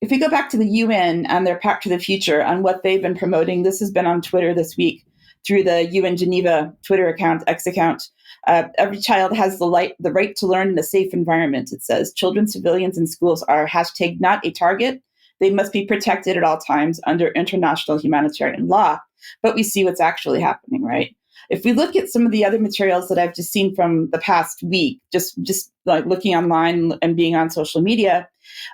If we go back to the UN and their Pact for the Future and what they've been promoting, this has been on Twitter this week through the UN Geneva Twitter account, X account. Every child has the right to learn in a safe environment. It says children, civilians, and schools are hashtag not a target. They must be protected at all times under international humanitarian law. But we see what's actually happening, right? If we look at some of the other materials that I've just seen from the past week, just like looking online and being on social media,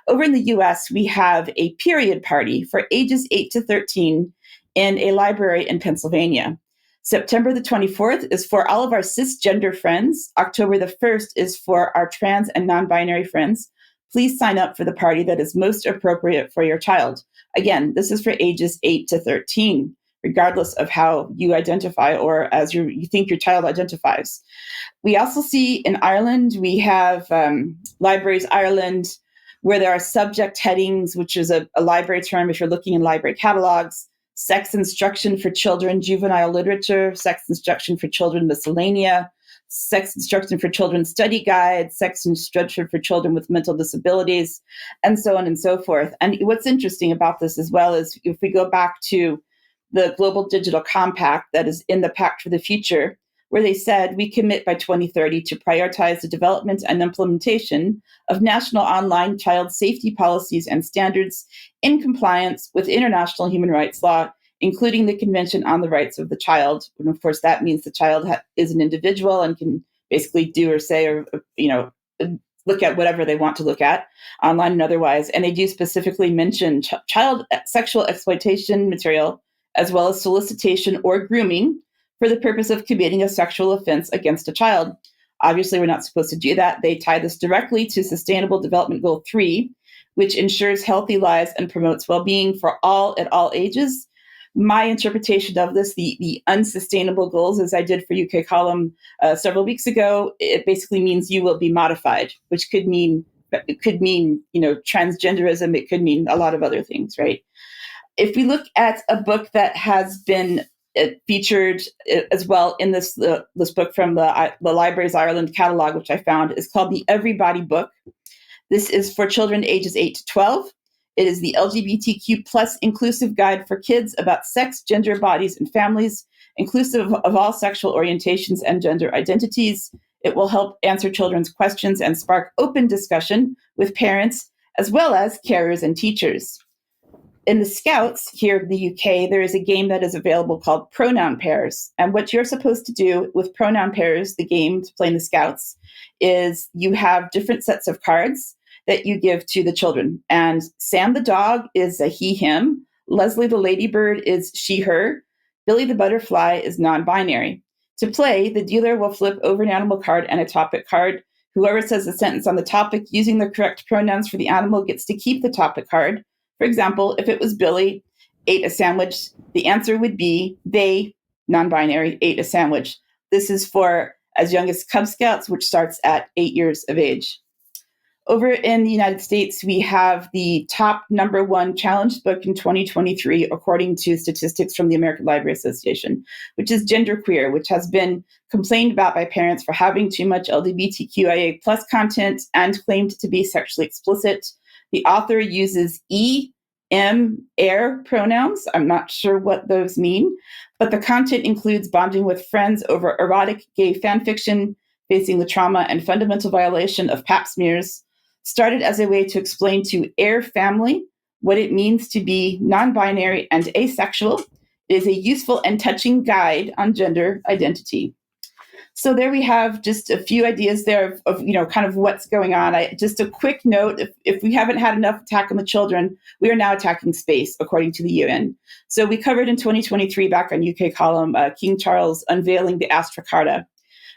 over in the US, we have a period party for ages 8 to 13 in a library in Pennsylvania. September the 24th is for all of our cisgender friends. October the 1st is for our trans and non-binary friends. Please sign up for the party that is most appropriate for your child. Again, this is for ages 8 to 13. Regardless of how you identify or as you think your child identifies. We also see in Ireland, we have Libraries Ireland, where there are subject headings, which is a library term if you're looking in library catalogs, sex instruction for children, juvenile literature, sex instruction for children miscellanea, sex instruction for children study guides, sex instruction for children with mental disabilities, and so on and so forth. And what's interesting about this as well is if we go back to the Global Digital Compact that is in the Pact for the Future, where they said we commit by 2030 to prioritize the development and implementation of national online child safety policies and standards in compliance with international human rights law, including the Convention on the Rights of the Child. And of course, that means the child is an individual and can basically do or say or, look at whatever they want to look at, online and otherwise. And they do specifically mention child sexual exploitation material, as well as solicitation or grooming for the purpose of committing a sexual offense against a child. Obviously, we're not supposed to do that. They tie this directly to Sustainable Development Goal 3, which ensures healthy lives and promotes well-being for all at all ages. My interpretation of this, the unsustainable goals, as I did for UK Column several weeks ago, it basically means you will be modified, which could mean transgenderism. It could mean a lot of other things, right? If we look at a book that has been featured as well in this book from the Libraries Ireland catalog, which I found, is called the Everybody Book. This is for children ages 8 to 12. It is the LGBTQ plus inclusive guide for kids about sex, gender, bodies, and families, inclusive of all sexual orientations and gender identities. It will help answer children's questions and spark open discussion with parents, as well as carers and teachers. In the Scouts here in the UK, there is a game that is available called Pronoun Pairs. And what you're supposed to do with Pronoun Pairs, the game to play in the Scouts, is you have different sets of cards that you give to the children. And Sam the dog is a he, him. Leslie the ladybird is she, her. Billy the butterfly is non-binary. To play, the dealer will flip over an animal card and a topic card. Whoever says a sentence on the topic using the correct pronouns for the animal gets to keep the topic card. For example, if it was Billy ate a sandwich, the answer would be they, non-binary, ate a sandwich. This is for as young as Cub Scouts, which starts at 8 years of age. Over in the United States, we have the top #1 challenged book in 2023, according to statistics from the American Library Association, which is Genderqueer, which has been complained about by parents for having too much LGBTQIA plus content and claimed to be sexually explicit. The author uses air pronouns. I'm not sure what those mean, but the content includes bonding with friends over erotic gay fan fiction, facing the trauma and fundamental violation of pap smears. Started as a way to explain to Air family what it means to be non-binary and asexual. It is a useful and touching guide on gender identity. So there we have just a few ideas there of kind of what's going on. Just a quick note, if we haven't had enough attack on the children, we are now attacking space, according to the UN. So we covered in 2023 back on UK Column, King Charles unveiling the Astra Carta,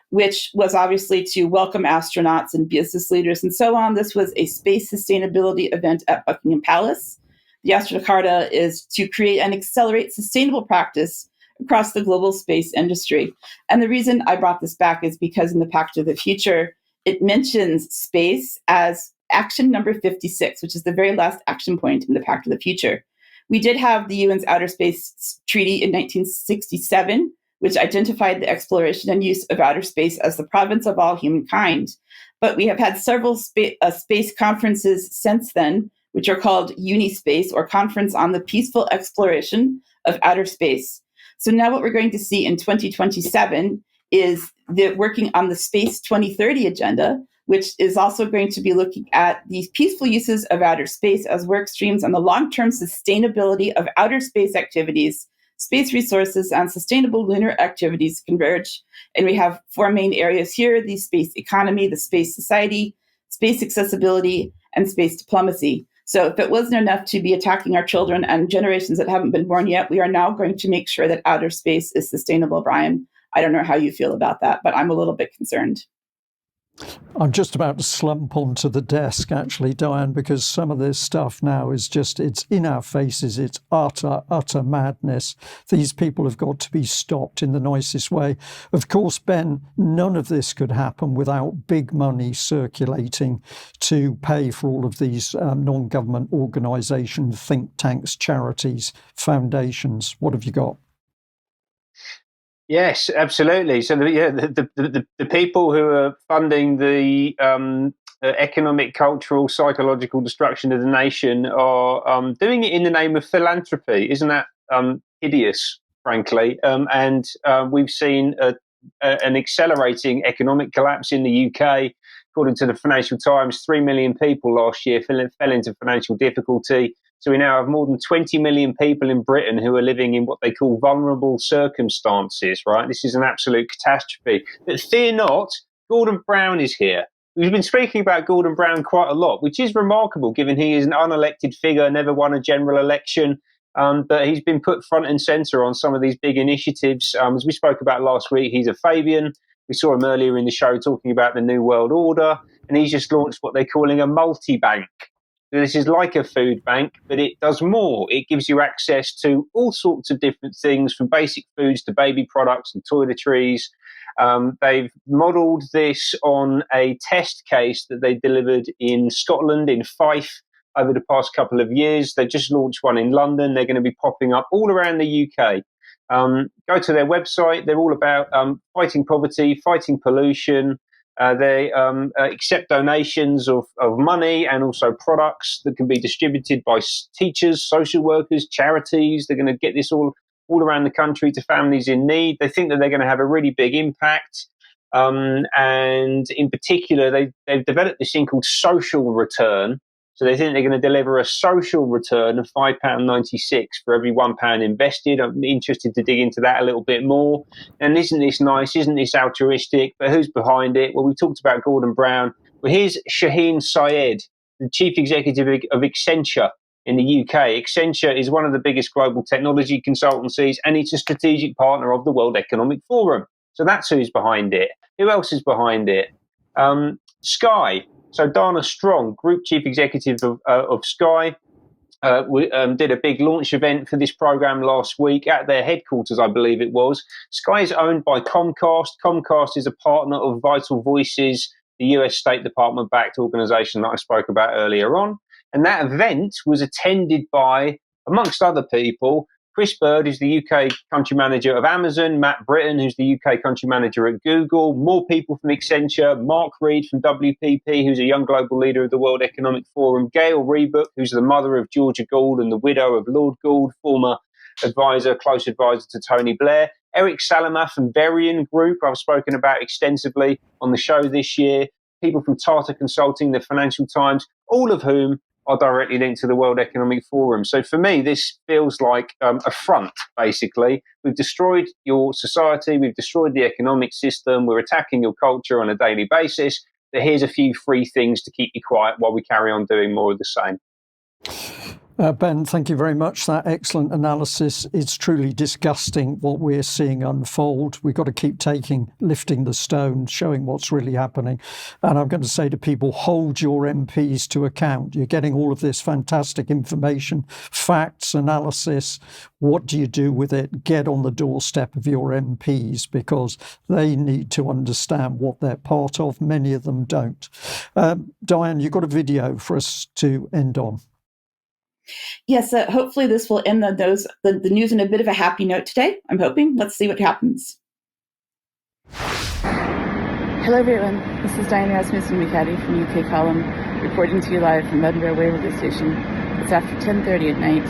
which was obviously to welcome astronauts and business leaders and so on. This was a space sustainability event at Buckingham Palace. The Astra Carta is to create and accelerate sustainable practice across the global space industry. And the reason I brought this back is because in the Pact of the Future, it mentions space as action number 56, which is the very last action point in the Pact of the Future. We did have the UN's Outer Space Treaty in 1967, which identified the exploration and use of outer space as the province of all humankind. But we have had several space conferences since then, which are called Unispace, or Conference on the Peaceful Exploration of Outer Space. So now what we're going to see in 2027 is the working on the Space 2030 agenda, which is also going to be looking at these peaceful uses of outer space as work streams on the long-term sustainability of outer space activities, space resources, and sustainable lunar activities converge. And we have four main areas here: the space economy, the space society, space accessibility, and space diplomacy. So if it wasn't enough to be attacking our children and generations that haven't been born yet, we are now going to make sure that outer space is sustainable, Brian. I don't know how you feel about that, but I'm a little bit concerned. I'm just about to slump onto the desk, actually, Diane, because some of this stuff now is just, it's in our faces. It's utter madness. These people have got to be stopped in the nicest way. Of course, Ben, none of this could happen without big money circulating to pay for all of these non-government organisations, think tanks, charities, foundations. What have you got? Yes, absolutely. So the people who are funding the economic, cultural, psychological destruction of the nation are doing it in the name of philanthropy. Isn't that hideous, frankly. And we've seen an accelerating economic collapse in the UK. According to the Financial Times, 3 million people last year fell into financial difficulty. So we now have more than 20 million people in Britain who are living in what they call vulnerable circumstances, right? This is an absolute catastrophe. But fear not, Gordon Brown is here. We've been speaking about Gordon Brown quite a lot, which is remarkable given he is an unelected figure, never won a general election. But he's been put front and centre on some of these big initiatives. As we spoke about last week, he's a Fabian. We saw him earlier in the show talking about the New World Order, and he's just launched what they're calling a multibank. This is like a food bank, but it does more. It gives you access to all sorts of different things, from basic foods to baby products and toiletries. They've modelled this on a test case that they delivered in Scotland, in Fife, over the past couple of years. They've just launched one in London. They're going to be popping up all around the UK. Go to their website. They're all about fighting poverty, fighting pollution. They accept donations of money and also products that can be distributed by teachers, social workers, charities. They're going to get this all around the country to families in need. They think that they're going to have a really big impact. And in particular, they've developed this thing called social return. So they think they're going to deliver a social return of £5.96 for every £1 invested. I'm interested to dig into that a little bit more. And isn't this nice? Isn't this altruistic? But who's behind it? Well, we talked about Gordon Brown. Well, here's Shaheen Syed, the chief executive of Accenture in the UK. Accenture is one of the biggest global technology consultancies, and it's a strategic partner of the World Economic Forum. So that's who's behind it. Who else is behind it? Sky. So Dana Strong, Group Chief Executive of Sky, did a big launch event for this program last week at their headquarters, I believe it was. Sky is owned by Comcast. Comcast is a partner of Vital Voices, the US State Department-backed organization that I spoke about earlier on. And that event was attended by, amongst other people, Chris Bird, who's the UK country manager of Amazon, Matt Britton, who's the UK country manager at Google, more people from Accenture, Mark Reed from WPP, who's a young global leader of the World Economic Forum, Gail Reebok, who's the mother of Georgia Gould and the widow of Lord Gould, former advisor, close advisor to Tony Blair, Eric Salama from Verian Group, I've spoken about extensively on the show this year, people from Tata Consulting, the Financial Times, all of whom are directly linked to the World Economic Forum. So for me, this feels like a front, basically. We've destroyed your society, we've destroyed the economic system, we're attacking your culture on a daily basis, but here's a few free things to keep you quiet while we carry on doing more of the same. Ben, thank you very much. That excellent analysis. It's truly disgusting what we're seeing unfold. We've got to keep lifting the stone, showing what's really happening. And I'm going to say to people, hold your MPs to account. You're getting all of this fantastic information, facts, analysis. What do you do with it? Get on the doorstep of your MPs, because they need to understand what they're part of. Many of them don't. Diane, you've got a video for us to end on. Yes, hopefully this will end the news on a bit of a happy note today. I'm hoping. Let's see what happens. Hello, everyone. This is Diane Rasmussen, McAdie from UK Column, reporting to you live from Edinburgh Waverley Station. It's after 10:30 at night.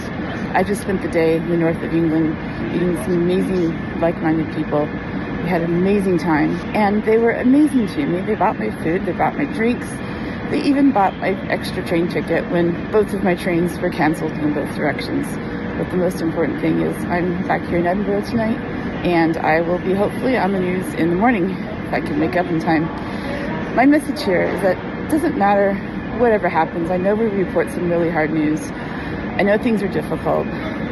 I just spent the day in the north of England meeting some amazing, like-minded people. We had an amazing time, and they were amazing to me. They bought my food, they bought my drinks. They even bought my extra train ticket when both of my trains were cancelled in both directions. But the most important thing is I'm back here in Edinburgh tonight, and I will be hopefully on the news in the morning if I can wake up in time. My message here is that it doesn't matter whatever happens. I know we report some really hard news. I know things are difficult.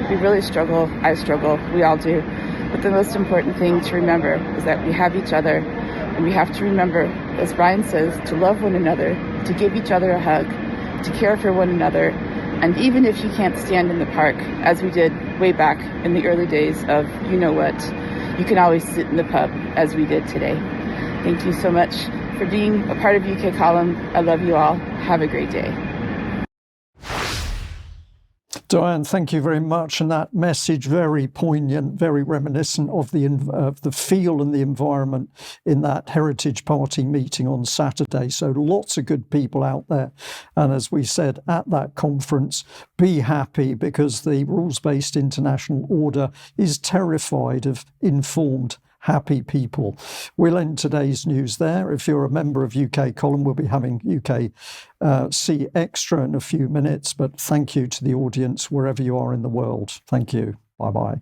We really struggle. I struggle. We all do. But the most important thing to remember is that we have each other. And we have to remember, as Brian says, to love one another, to give each other a hug, to care for one another. And even if you can't stand in the park, as we did way back in the early days of you-know-what, you can always sit in the pub, as we did today. Thank you so much for being a part of UK Column. I love you all. Have a great day. Diane, thank you very much. And that message, very poignant, very reminiscent of the feel and the environment in that Heritage Party meeting on Saturday. So lots of good people out there. And as we said at that conference, be happy, because the rules-based international order is terrified of informed, happy people. We'll end today's news there. If you're a member of UK Column, we'll be having UKC Extra in a few minutes, but thank you to the audience wherever you are in the world. Thank you. Bye-bye.